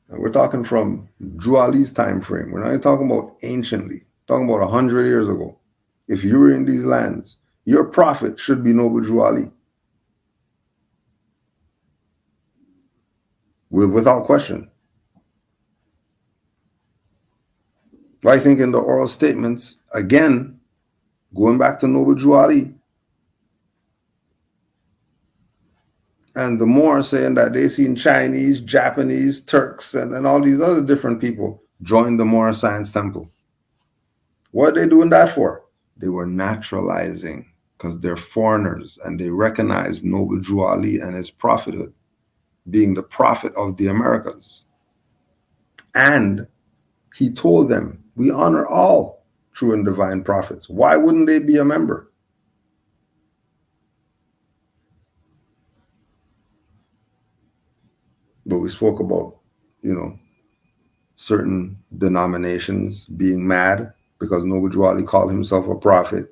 and we're talking from Drew Ali's time frame, we're not even talking about anciently, we're talking about 100 years ago. If you were in these lands, your prophet should be Noble Drew Ali. Without question. But I think in the oral statements, again, going back to Noble Drew Ali, and the Moors saying that they seen Chinese, Japanese, Turks, and all these other different people join the Moor Science Temple. What are they doing that for? They were naturalizing because they're foreigners and they recognize Noble Drew Ali and his prophethood, being the prophet of the Americas. And he told them, we honor all true and divine prophets. Why wouldn't they be a member? But we spoke about, certain denominations being mad because Noble Drew Ali called himself a prophet,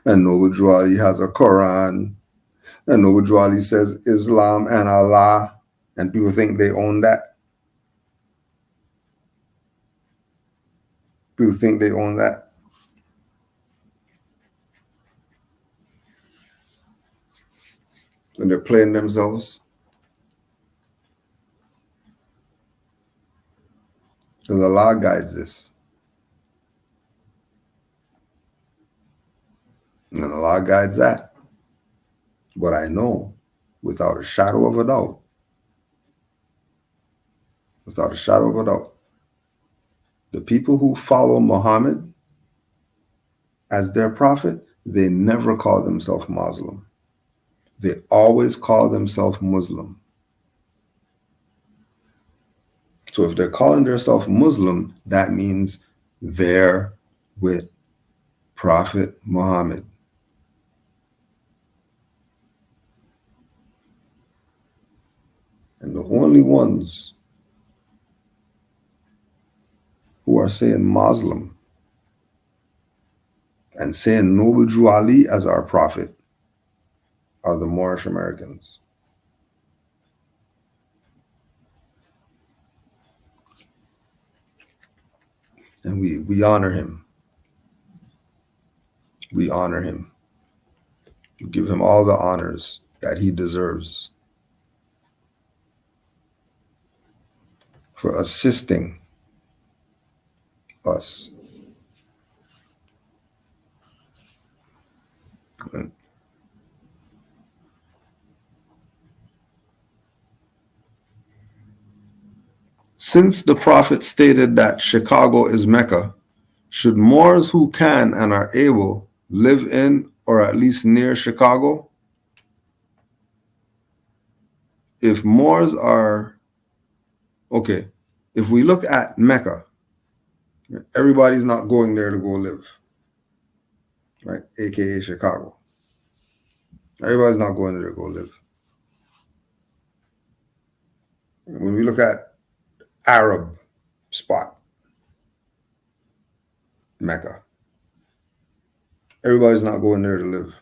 and Noble Drew Ali has a Quran, and Noble Drew Ali says Islam and Allah, and people think they own that. People think they own that. And they're playing themselves. Because Allah guides this. And Allah guides that. But I know, without a shadow of a doubt, the people who follow Muhammad as their prophet, they never call themselves Muslim. They always call themselves Muslim. So if they're calling themselves Muslim, that means they're with Prophet Muhammad. And the only ones who are saying Muslim and saying Noble Drew Ali as our prophet are the Moorish Americans. And we honor him. We honor him. We give him all the honors that he deserves for assisting us. Since the Prophet stated that Chicago is Mecca, should Moors who can and are able live in or at least near Chicago? If Moors are, okay, if we look at Mecca, everybody's not going there to go live, right? AKA Chicago. Everybody's not going there to go live. When we look at Arab spot, Mecca, everybody's not going there to live.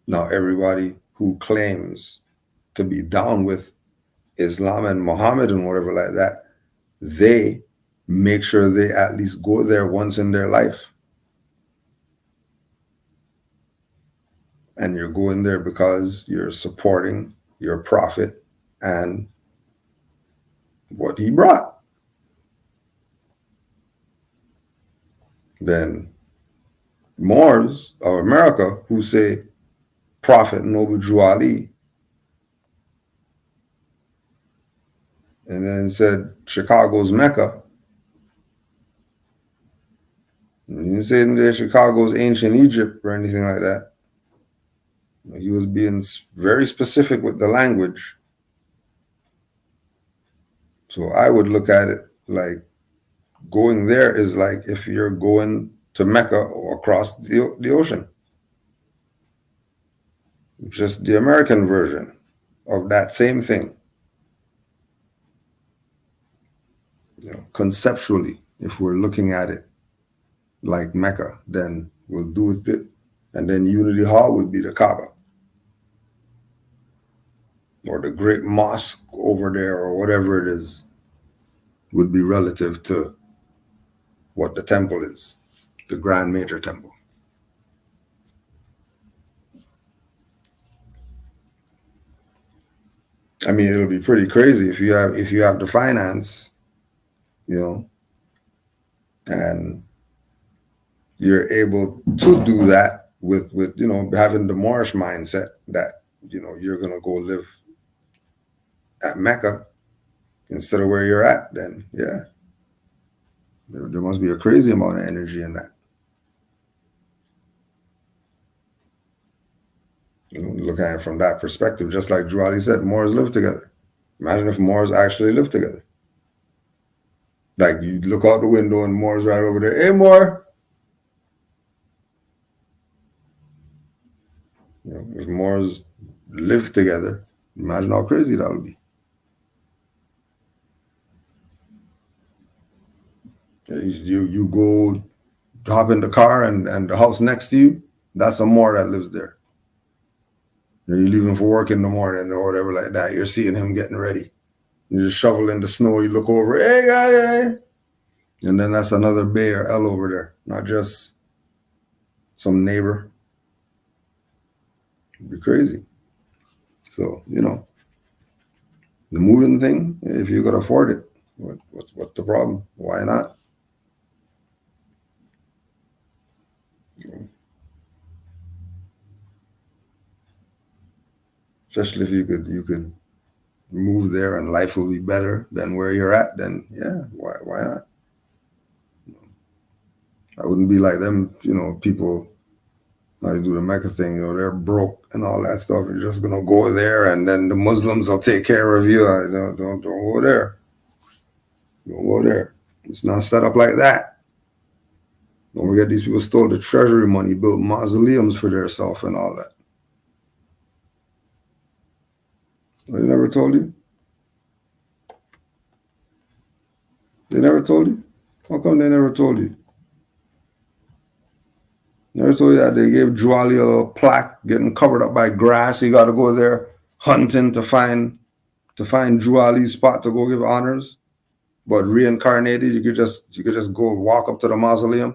Now, everybody who claims to be down with Islam and Muhammad and whatever like that, they make sure they at least go there once in their life. And you're going there because you're supporting your prophet and what he brought. Then Moors of America who say Prophet Noble Drew Ali, and then said Chicago's Mecca. You didn't say that Chicago's ancient Egypt or anything like that. He was being very specific with the language. So I would look at it like going there is like if you're going to Mecca or across the ocean. Just the American version of that same thing. Conceptually, if we're looking at it like Mecca, then we'll do it. And then Unity Hall would be the Kaaba. Or the great mosque over there, or whatever it is, would be relative to what the temple is, the Grand Major Temple. I mean, it'll be pretty crazy if you have the finance, and you're able to do that with having the Moorish mindset that you're gonna go live at Mecca instead of where you're at. Then yeah, there must be a crazy amount of energy in that. Look at it from that perspective, just like Drew Ali said, Moors live together. Imagine if Moors actually live together. Like you look out the window and Moors right over there. Hey, Moor. If Moors live together, imagine how crazy that would be. You go hop in the car and the house next to you, that's a Moor that lives there. You're leaving for work in the morning or whatever like that. You're seeing him getting ready. You just shovel in the snow. You look over, hey, guy, hey. And then that's another Bay or L over there, not just some neighbor. It'd be crazy. So, the moving thing, if you could afford it, what's the problem? Why not? Especially if you could move there and life will be better than where you're at, then yeah, why not? I wouldn't be like them, people like do the Mecca thing, they're broke and all that stuff. You're just gonna go there and then the Muslims will take care of you. Don't go there. Don't go there. It's not set up like that. Don't forget these people stole the treasury money, built mausoleums for themselves and all that. They never told you? They never told you? How come they never told you? Never told you that they gave Juali a little plaque getting covered up by grass. You got to go there hunting to find Juali's spot to go give honors. But reincarnated, you could just go walk up to the mausoleum.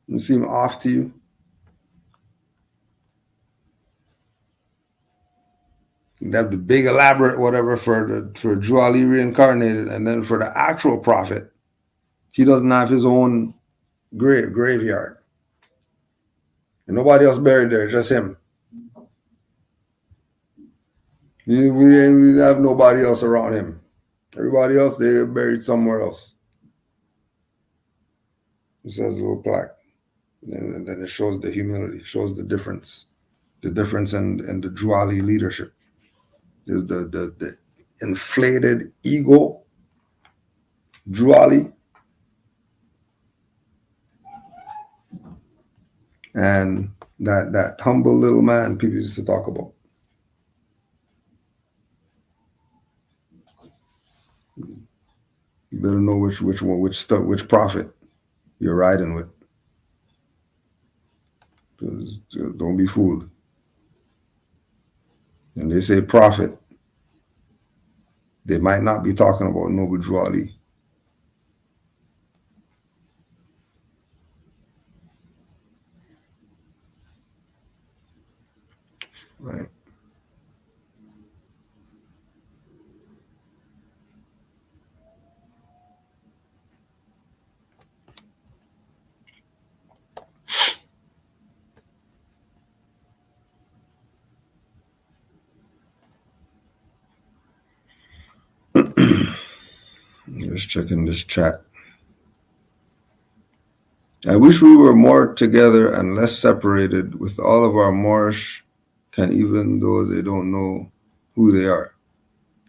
It seem off to you? They have the big elaborate whatever for Juali reincarnated, and then for the actual prophet, he doesn't have his own graveyard. And nobody else buried there, just him. We have nobody else around him. Everybody else, they buried somewhere else. It says a little plaque. And then it shows the humility, shows the difference in the Juali leadership. There's the inflated ego, Juali, and that humble little man people used to talk about. You better know which prophet you're riding with. Just don't be fooled. And they say prophet, they might not be talking about Noble Juali. Right. Just checking this chat. I wish we were more together and less separated with all of our Moorish can, even though they don't know who they are.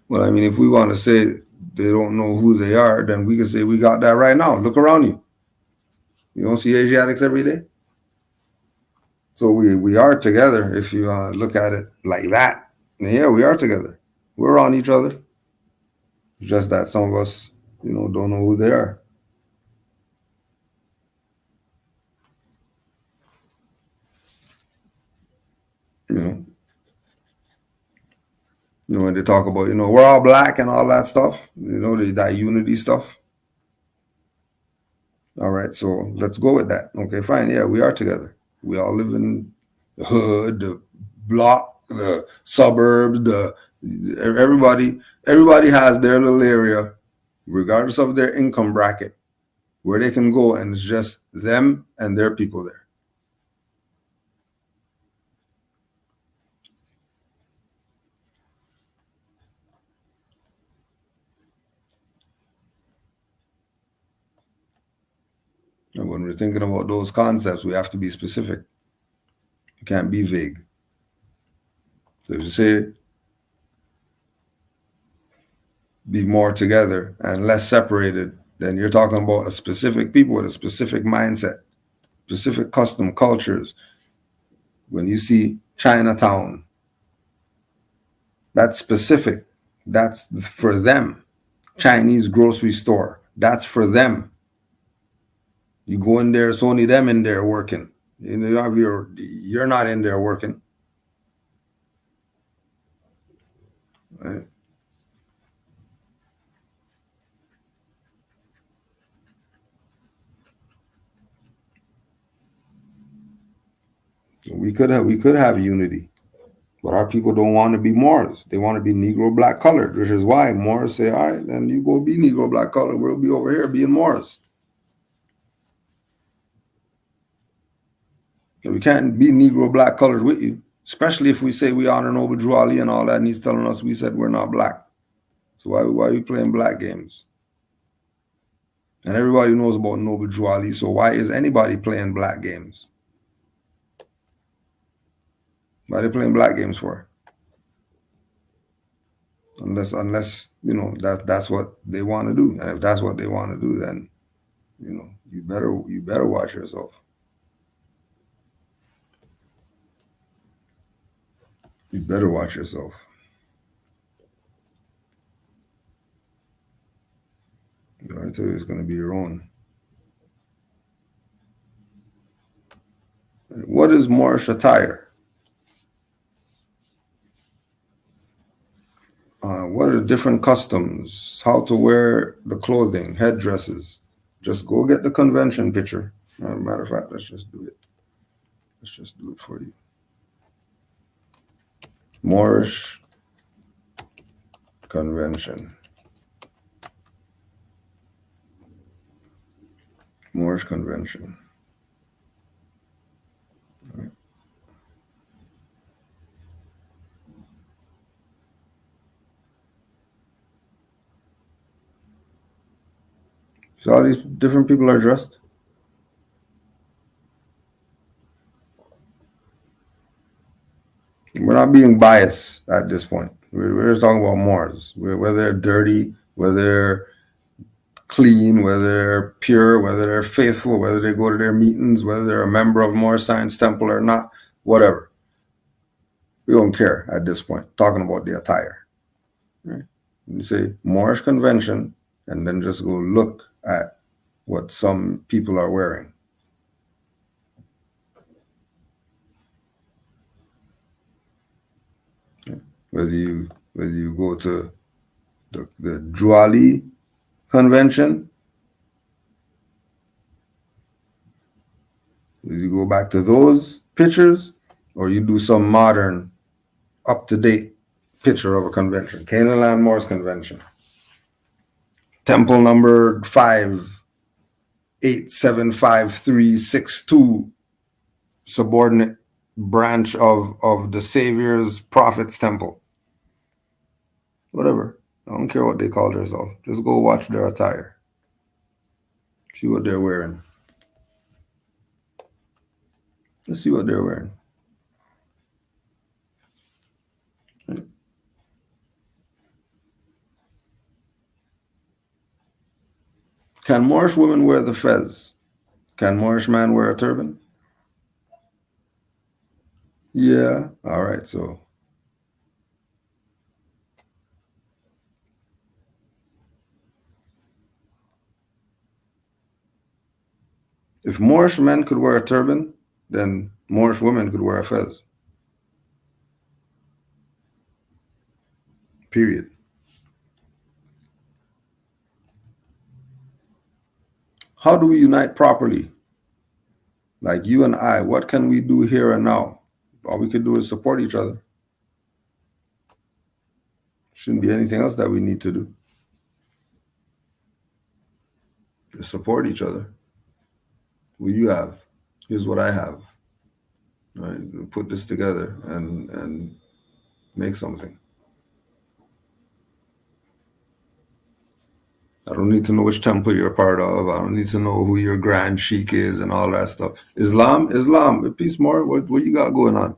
Well, I mean, if we want to say they don't know who they are, then we can say we got that right now. Look around you. You don't see Asiatics every day. So we are together if you look at it like that. And yeah, we are together. We're on each other. It's just that some of us, don't know who they are. You know, when they talk about, we're all black and all that stuff, that unity stuff. All right, so let's go with that. Okay, fine. Yeah, we are together. We all live in the hood, the block, the suburbs, everybody has their little area, regardless of their income bracket, where they can go, and it's just them and their people there. And when we're thinking about those concepts, we have to be specific. You can't be vague. So if you say be more together and less separated, then you're talking about a specific people with a specific mindset, specific custom cultures. When you see Chinatown, that's specific. That's for them. Chinese grocery store, that's for them. You go in there, it's only them in there working. You're not in there working. Right? We could have unity, but our people don't want to be Moors. They want to be Negro black colored, which is why Moors say, all right, then you go be Negro black colored. We'll be over here being Moors. We can't be Negro black colored with you, especially if we say we honor Noble Drew Ali and all that, and he's telling us we said we're not black. So why are we playing black games? And everybody knows about Noble Drew Ali, so why is anybody playing black games? Why are they playing black games for? Unless that's what they want to do. And if that's what they want to do, then you better watch yourself. You better watch yourself. I tell you, it's going to be your own. What is Moorish attire? What are the different customs? How to wear the clothing, headdresses? Just go get the convention picture. Matter of fact, let's just do it. Let's just do it for you. Moorish convention. Moorish convention. Right. So all these different people are dressed. We're not being biased at this point. We're just talking about Moors. Whether they're dirty, whether they're clean, whether they're pure, whether they're faithful, whether they go to their meetings, whether they're a member of Moor Science Temple or not, whatever. We don't care at this point. Talking about the attire. Right? You say Moorish convention, and then just go look at what some people are wearing. Whether you go to the Drew Ali convention, whether you go back to those pictures, or you do some modern, up-to-date picture of a convention. Canaanland Moors Convention. Temple number 5875362, subordinate branch of the Savior's Prophet's Temple. Whatever. I don't care what they call themselves. Just go watch their attire. See what they're wearing. Let's see what they're wearing. Can Moorish women wear the fez? Can Moorish man wear a turban? Yeah. All right. So if Moorish men could wear a turban, then Moorish women could wear a fez. Period. How do we unite properly? Like you and I, what can we do here and now? All we could do is support each other. Shouldn't be anything else that we need to do. Just support each other. What you have, here's what I have. Right? Put this together and make something. I don't need to know which temple you're part of. I don't need to know who your grand sheikh is and all that stuff. Islam, peace more. What you got going on?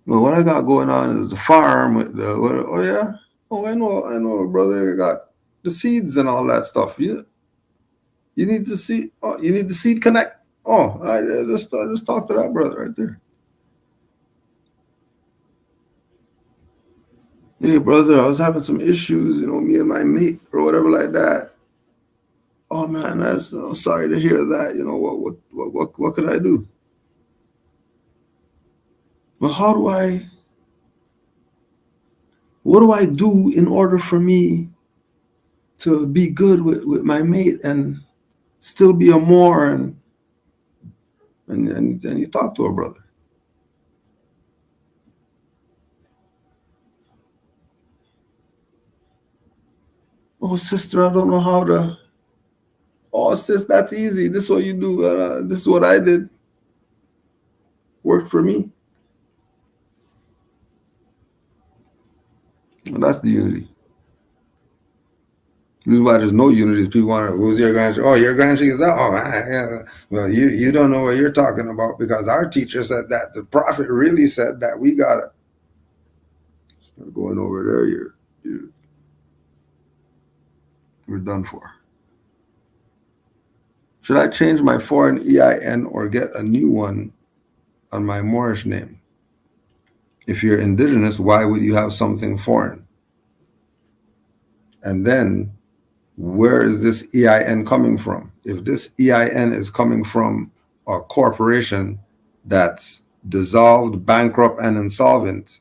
Well, what I got going on is the farm with the. Oh yeah, oh I know, brother. I got the seeds and all that stuff. You need the seed. Oh, you need the seed connect. Oh, I just talk to that brother right there. Hey, brother, I was having some issues, me and my mate or whatever like that. Oh man, that's sorry to hear that. What could I do? Well, what do I do in order for me to be good with my mate and still be a Moor and you talk to a brother. Oh, sister, I don't know how to. Oh, sis, that's easy. This is what you do. This is what I did. Worked for me. And that's the unity. This is why there's no unity. People want to, who's your grandchild? Oh, your grandchild is that? Oh, yeah. Well, you don't know what you're talking about because our teacher said that. The prophet really said that. We got to start going over there. We're done for. Should I change my foreign EIN or get a new one on my Moorish name? If you're indigenous, why would you have something foreign? And then, where is this EIN coming from? If this EIN is coming from a corporation that's dissolved, bankrupt, and insolvent,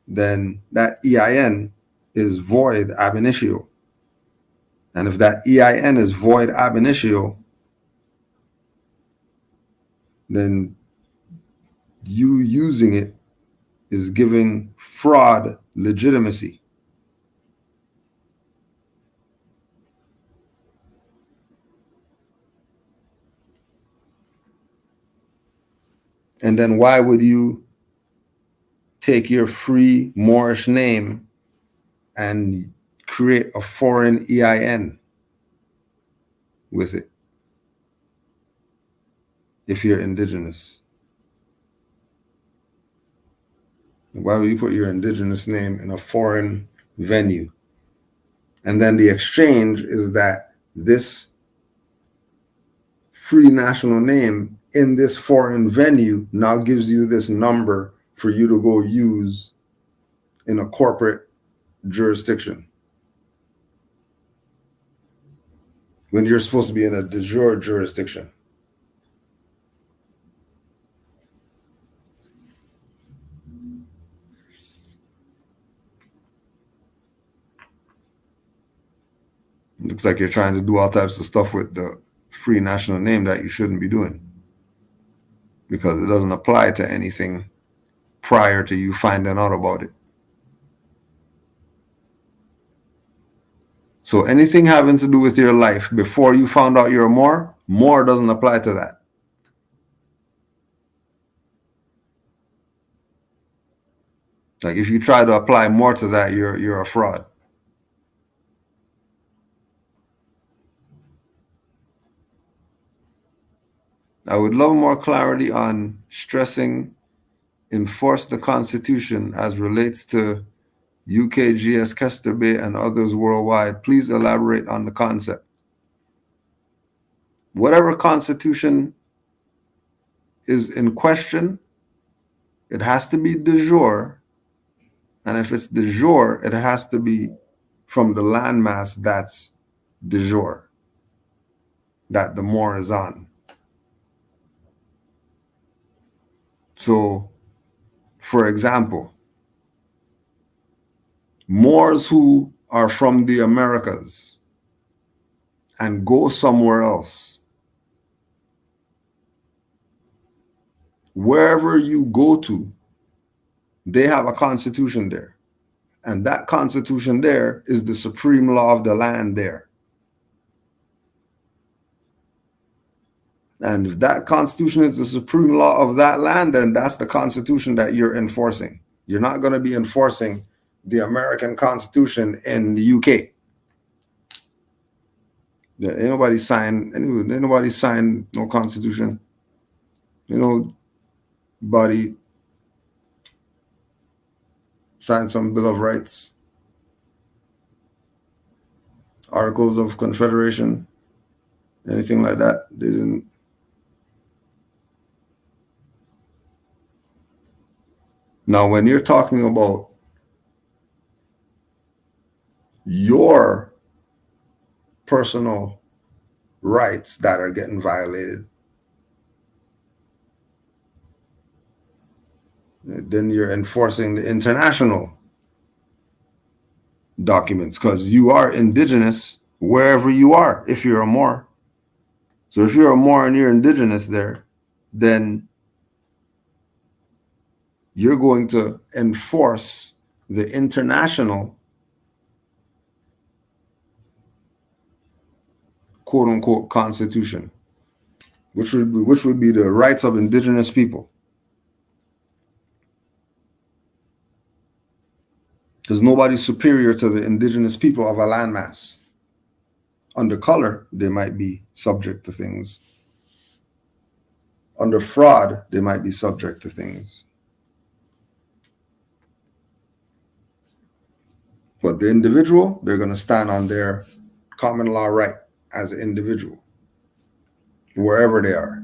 then that EIN is void ab initio. And if that EIN is void ab initio, then you using it is giving fraud legitimacy. And then why would you take your free Moorish name and create a foreign EIN with it if you're indigenous? Why would you put your indigenous name in a foreign venue? And then the exchange is that this free national name in this foreign venue now gives you this number for you to go use in a corporate jurisdiction when you're supposed to be in a de jure jurisdiction. Looks like you're trying to do all types of stuff with the free national name that you shouldn't be doing because it doesn't apply to anything prior to you finding out about it. So anything having to do with your life before you found out you're more doesn't apply to that. Like if you try to apply more to that, you're a fraud. I would love more clarity on stressing enforce the Constitution as relates to UKGS Kester Bay and others worldwide. Please elaborate on the concept. Whatever Constitution is in question, it has to be de jure. And if it's de jure, it has to be from the landmass that's de jure, that the Moor is on. So, for example, Moors who are from the Americas and go somewhere else, wherever you go to, they have a constitution there. And that constitution there is the supreme law of the land there. And if that constitution is the supreme law of that land, then that's the constitution that you're enforcing. You're not going to be enforcing the American Constitution in the UK. Yeah, ain't nobody signed no constitution. Nobody signed some Bill of Rights, Articles of Confederation, anything like that. They didn't. Now, when you're talking about your personal rights that are getting violated, then you're enforcing the international documents because you are indigenous wherever you are, if you're a Moor. So if you're a Moor and you're indigenous there, then you're going to enforce the international quote unquote constitution, which would be the rights of indigenous people. Because nobody's superior to the indigenous people of a landmass. Under color, they might be subject to things. Under fraud, they might be subject to things. But the individual, they're going to stand on their common law right as an individual, wherever they are.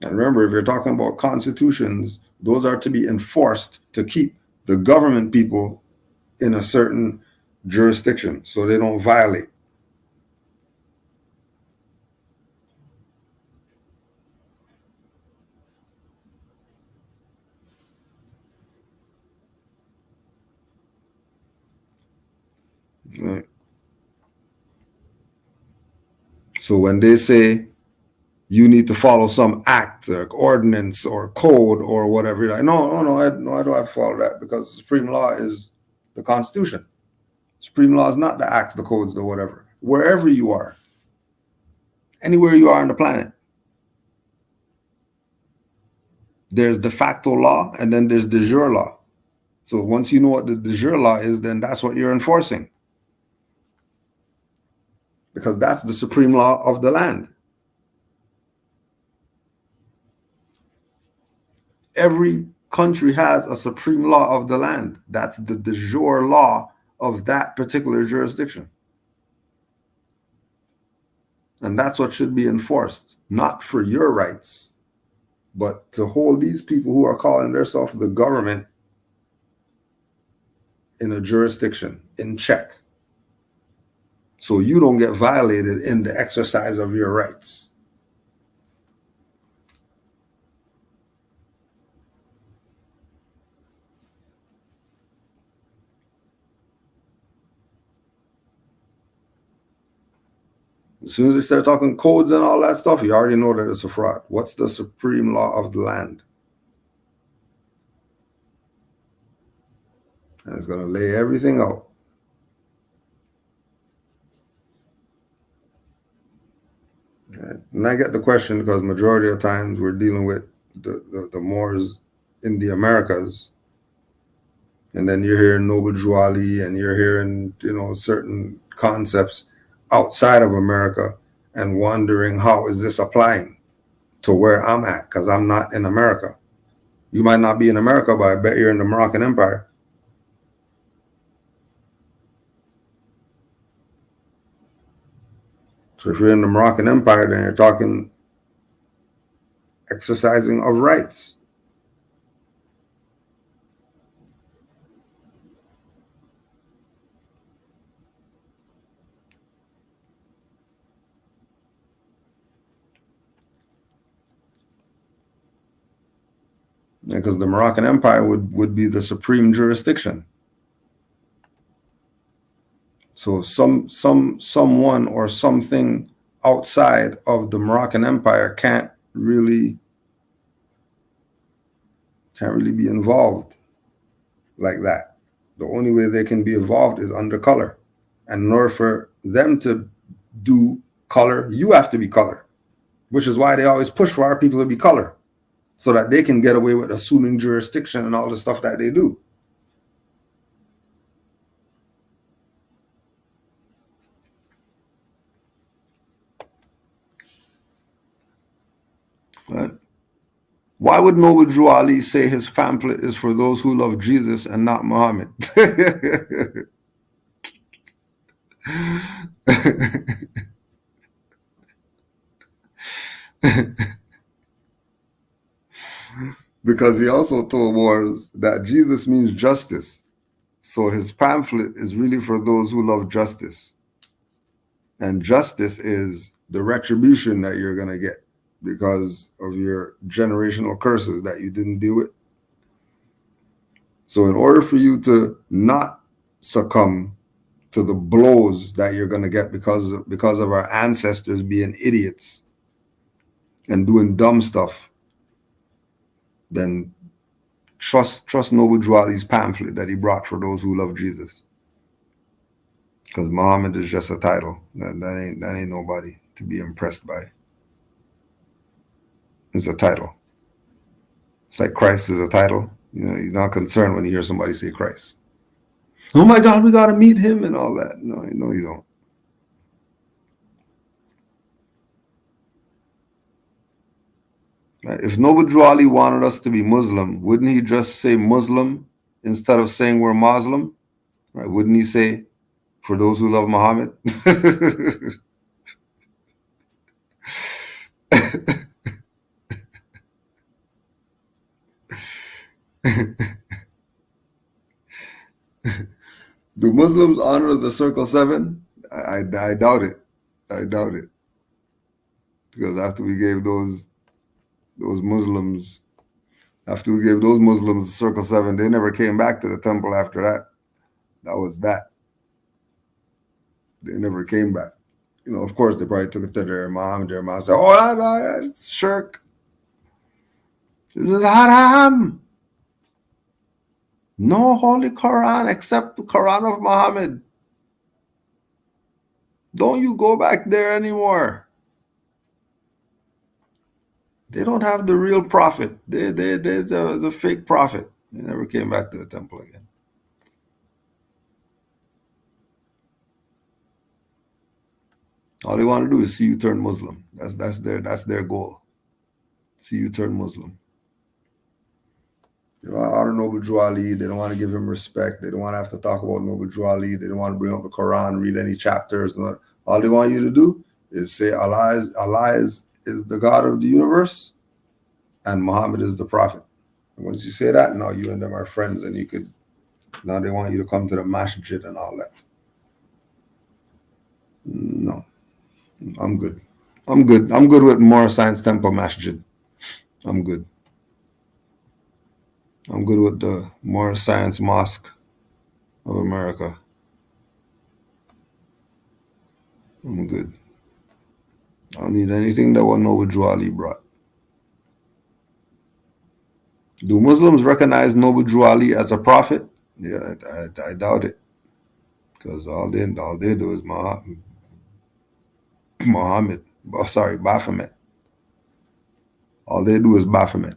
And remember, if you're talking about constitutions, those are to be enforced to keep the government people in a certain jurisdiction so they don't violate. Right. So when they say you need to follow some act or ordinance or code or whatever, you're like, no, I don't have to follow that because the supreme law is the Constitution. Supreme law is not the acts, the codes, the whatever. Wherever you are, anywhere you are on the planet, there's de facto law and then there's de jure law. So once you know what the de jure law is, then that's what you're enforcing. Because that's the supreme law of the land. Every country has a supreme law of the land. That's the de jure law of that particular jurisdiction. And that's what should be enforced, not for your rights, but to hold these people who are calling themselves the government in a jurisdiction in check. So you don't get violated in the exercise of your rights. As soon as they start talking codes and all that stuff, you already know that it's a fraud. What's the supreme law of the land? And it's going to lay everything out. Right. And I get the question because majority of times we're dealing with the Moors in the Americas. And then you're hearing Noble Juali and you're hearing, certain concepts outside of America and wondering how is this applying to where I'm at, because I'm not in America. You might not be in America, but I bet you're in the Moroccan Empire. So if you're in the Moroccan Empire, then you're talking exercising of rights. Because the Moroccan Empire would be the supreme jurisdiction. So someone or something outside of the Moroccan Empire can't really be involved like that. The only way they can be involved is under color. And in order for them to do color, you have to be color, which is why they always push for our people to be color, so that they can get away with assuming jurisdiction and all the stuff that they do. Right? Why would Noble Drew Ali say his pamphlet is for those who love Jesus and not Muhammad? Because he also told Moors that Jesus means justice. So his pamphlet is really for those who love justice. And justice is the retribution that you're going to get because of your generational curses that you didn't deal with. So in order for you to not succumb to the blows that you're going to get because of our ancestors being idiots and doing dumb stuff, then trust Noble Drew Ali's pamphlet that he brought for those who love Jesus. Because Muhammad is just a title. That ain't nobody to be impressed by. It's a title. It's like Christ is a title. You know, you're not concerned when you hear somebody say Christ. Oh my God, we got to meet him and all that. No, you don't. Right? If Noble Drew Ali wanted us to be Muslim, wouldn't he just say Muslim instead of saying we're Muslim? Right? Wouldn't he say, for those who love Muhammad? Do Muslims honor the Circle 7? I doubt it. I doubt it. Because after we gave those Muslims the Circle 7, they never came back to the temple after that. That was that. They never came back. You know, of course, they probably took it to their mom, and their mom said, oh, it's shirk. This is haram. No holy Quran except the Quran of Muhammad. Don't you go back there anymore. They don't have the real prophet. They're the fake prophet. They never came back to the temple again. All they want to do is see you turn Muslim. That's their goal. See you turn Muslim. They don't honor Noble Drew Ali. They don't want to give him respect. They don't want to have to talk about Noble Drew Ali. They don't want to bring up the Quran, read any chapters. All they want you to do is say Allah is the God of the universe and Muhammad is the prophet. And once you say that, now you and them are friends, and now they want you to come to the masjid and all that. No, I'm good. I'm good with Moor Science Temple Masjid. I'm good. I'm good with the Moor Science Mosque of America. I'm good. I don't need anything that what Noble Drew Ali brought. Do Muslims recognize Noble Drew Ali as a prophet? Yeah, I doubt it. Because all they do is Baphomet. All they do is Baphomet.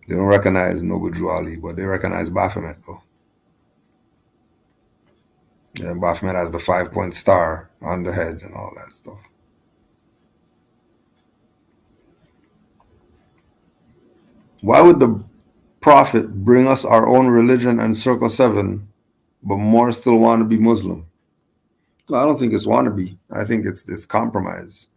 They don't recognize Noble Drew Ali, but they recognize Baphomet though. Yeah, Baphomet has the 5-point star on the head and all that stuff. Why would the Prophet bring us our own religion and Circle 7, but more still want to be Muslim? Well, I don't think it's want to be. I think it's this compromise.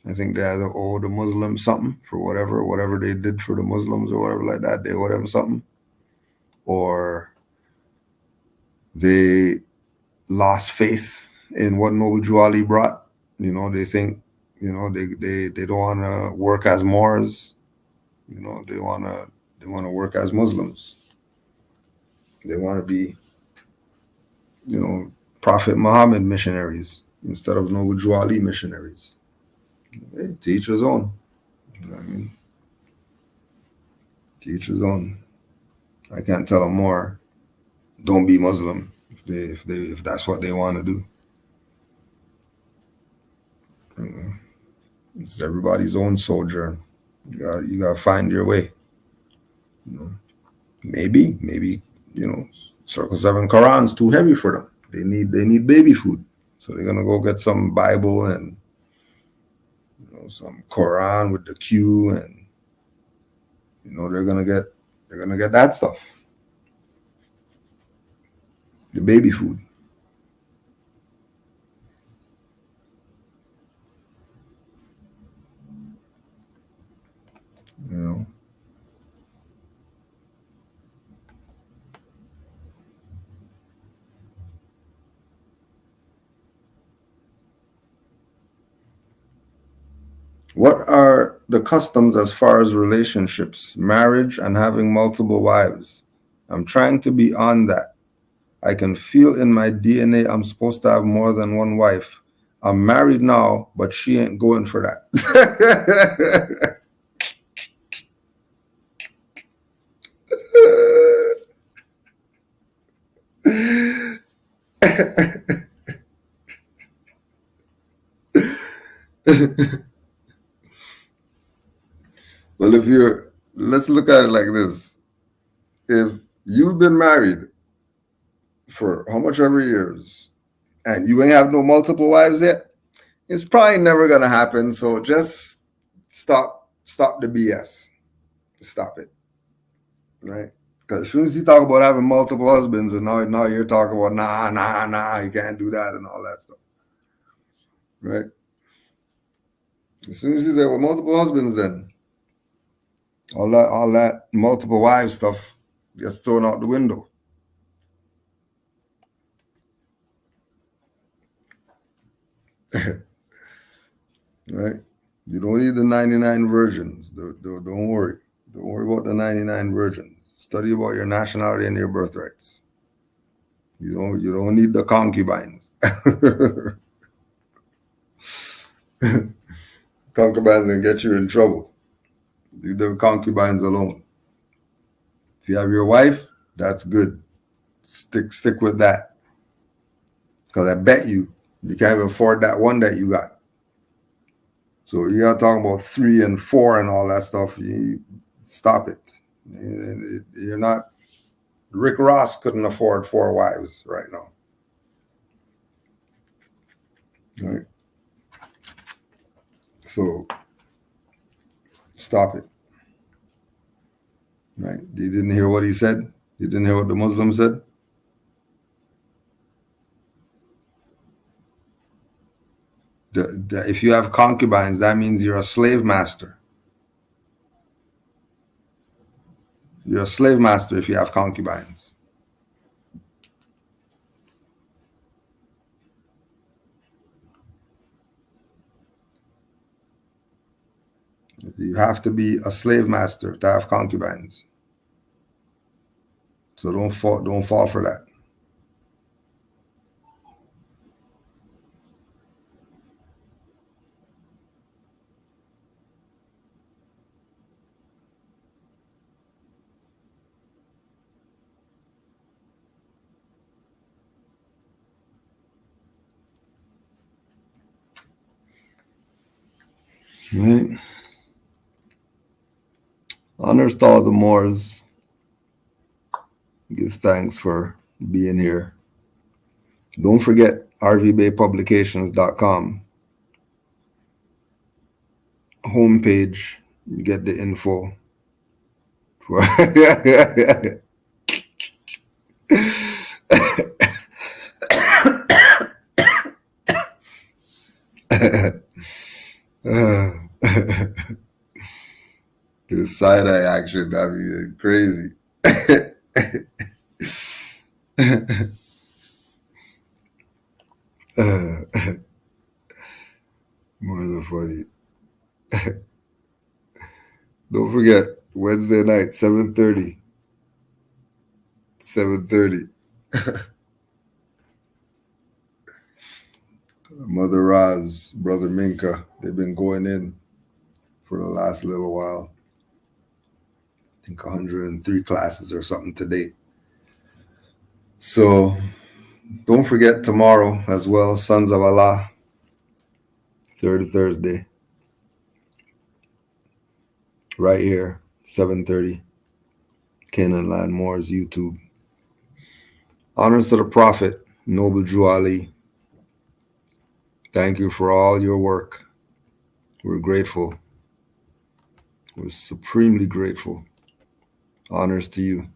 I think they either owe the Muslims something for whatever they did for the Muslims or whatever like that. They owe them something. Or they lost faith in what Noble Drew Ali brought. They think, they don't want to work as Moors. They want to work as Muslims. They want to be, Prophet Muhammad missionaries instead of Noble Drew Ali missionaries. Hey, to each his own. You know what I mean? To each his own. I can't tell them more. Don't be Muslim if that's what they want to do. It's everybody's own sojourn. You gotta find your way. Maybe Circle 7 Quran's too heavy for them. They need baby food, so they're gonna go get some Bible and some Quran with the Q, and they're gonna get that stuff, the baby food. What are the customs as far as relationships, marriage, and having multiple wives? I'm trying to be on that. I can feel in my DNA I'm supposed to have more than one wife. I'm married now, but she ain't going for that. Well, let's look at it like this. If you've been married for how much ever years and you ain't have no multiple wives yet, it's probably never gonna happen. So just stop the BS. Stop it. Right? Because as soon as you talk about having multiple husbands, and now you're talking about nah, you can't do that and all that stuff. Right? As soon as you say, well, multiple husbands, then all that multiple wives stuff gets thrown out the window. Right? You don't need the 99 virgins. Don't worry. Don't worry about the 99 virgins. Study about your nationality and your birthrights. You don't need the concubines. Concubines can get you in trouble. Leave the concubines alone. If you have your wife, that's good. Stick with that. Because I bet you can't even afford that one that you got. So you got talking about 3 and 4 and all that stuff. You stop it. You're not. Rick Ross couldn't afford 4 wives right now. Right? So stop it. Right? You didn't hear what he said? You didn't hear what the Muslim said? If you have concubines, that means you're a slave master. You're a slave master if you have concubines. You have to be a slave master to have concubines. So don't fall for that. Right? Honors to all the Moors. Give thanks for being here. Don't forget rvbaypublications.com homepage. You get the info. This side-eye action, I mean, crazy. More than funny. Don't forget, Wednesday night, 7:30. 7:30. Mother Roz, Brother Minka, they've been going in for the last little while. I think 103 classes or something to date. So don't forget tomorrow as well, Sons of Allah, third Thursday. Right here, 7:30. Canaanland Moore's YouTube. Honors to the Prophet, Noble Drew Ali. Thank you for all your work. We're grateful. We're supremely grateful. Honors to you.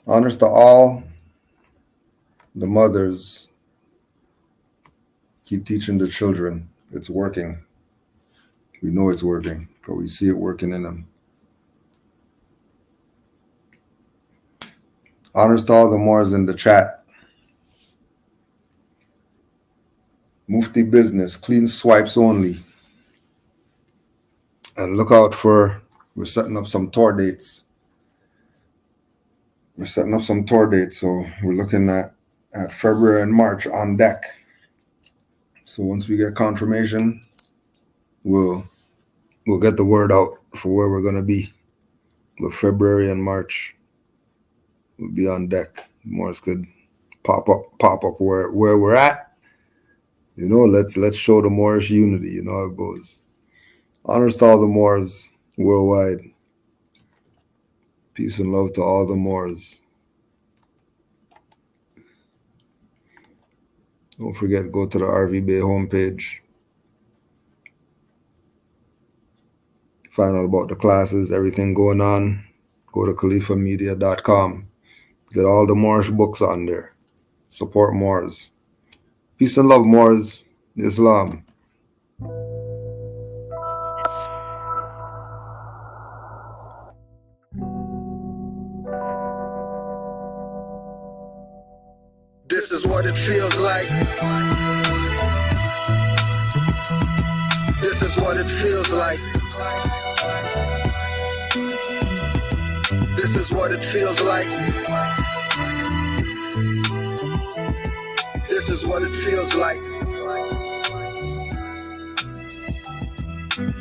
Honors to all the mothers. Keep teaching the children. It's working. We know it's working, but we see it working in them. Honors to all the Moors in the chat. Mufti business, clean swipes only. And look out for, we're setting up some tour dates. So we're looking at February and March on deck. So once we get confirmation, we'll get the word out for where we're gonna be. But February and March will be on deck. Moors could pop up where we're at. You know, let's show the Moorish unity. You know how it goes. Honors to all the Moors worldwide. Peace and love to all the Moors. Don't forget, go to the RV Bay homepage. Find out about the classes, everything going on. Go to khalifamedia.com. Get all the Moorish books on there. Support Moors. Peace and love, Moors. Islam. This is what it feels like. This is what it feels like. This is what it feels like. This is what it feels like.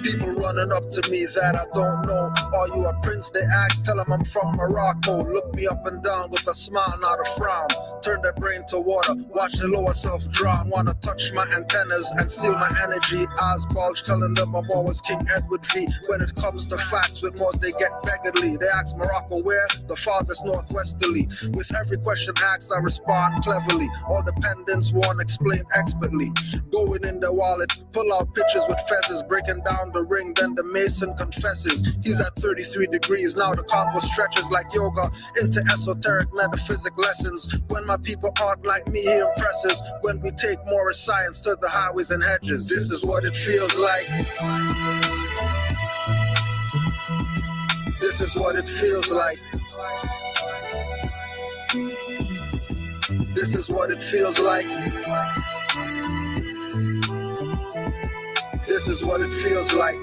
People running up to me that I don't know. Are you a prince? They ask, tell them I'm from Morocco. Look me up and down with a smile, not a frown. Turn their brain to water, watch the lower self drown. Wanna touch my antennas and steal my energy. Eyes bulge, telling them I'm always King Edward V. When it comes to facts with Moors, they get beggarly. They ask Morocco where? The farthest northwesterly. With every question asked, I respond cleverly. All dependents won't explain expertly. Going in their wallets, pull out pictures with feathers, breaking down the ring, then the mason confesses. He's at 33 degrees, now the combo stretches like yoga into esoteric metaphysic lessons. When my people aren't like me, he impresses. When we take Moorish science to the highways and hedges. This is what it feels like. This is what it feels like. This is what it feels like. This is what it feels like.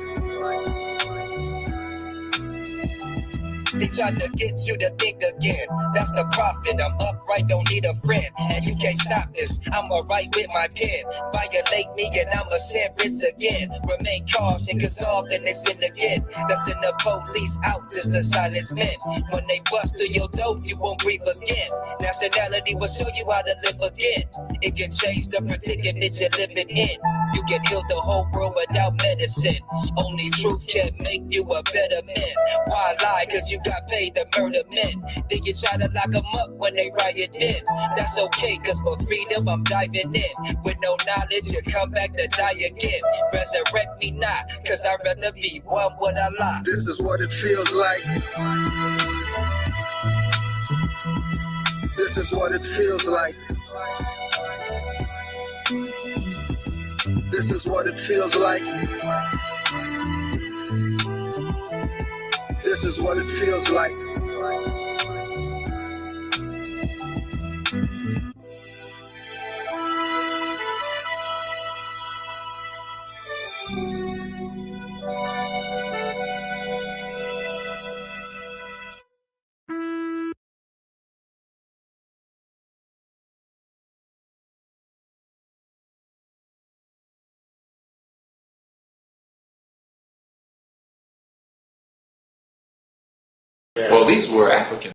They tried to get you to think again. That's the prophet. I'm upright, don't need a friend. And you can't stop this. I'ma write with my pen. Violate me and I'ma sentence again. Remain cautious, cause often it's in again. That's in the police out, just the silence men. When they bust through your door, you won't breathe again. Nationality will show you how to live again. It can change the predicament you're living in. You can heal the whole world without medicine. Only truth can make you a better man. Why lie? Cause you got paid to murder men. Then you try to lock them up when they riot in. That's okay, cause for freedom I'm diving in. With no knowledge, you come back to die again. Resurrect me not, cause I'd rather be one with Allah. This is what it feels like. This is what it feels like. This is what it feels like. This is what it feels like. Well, these were African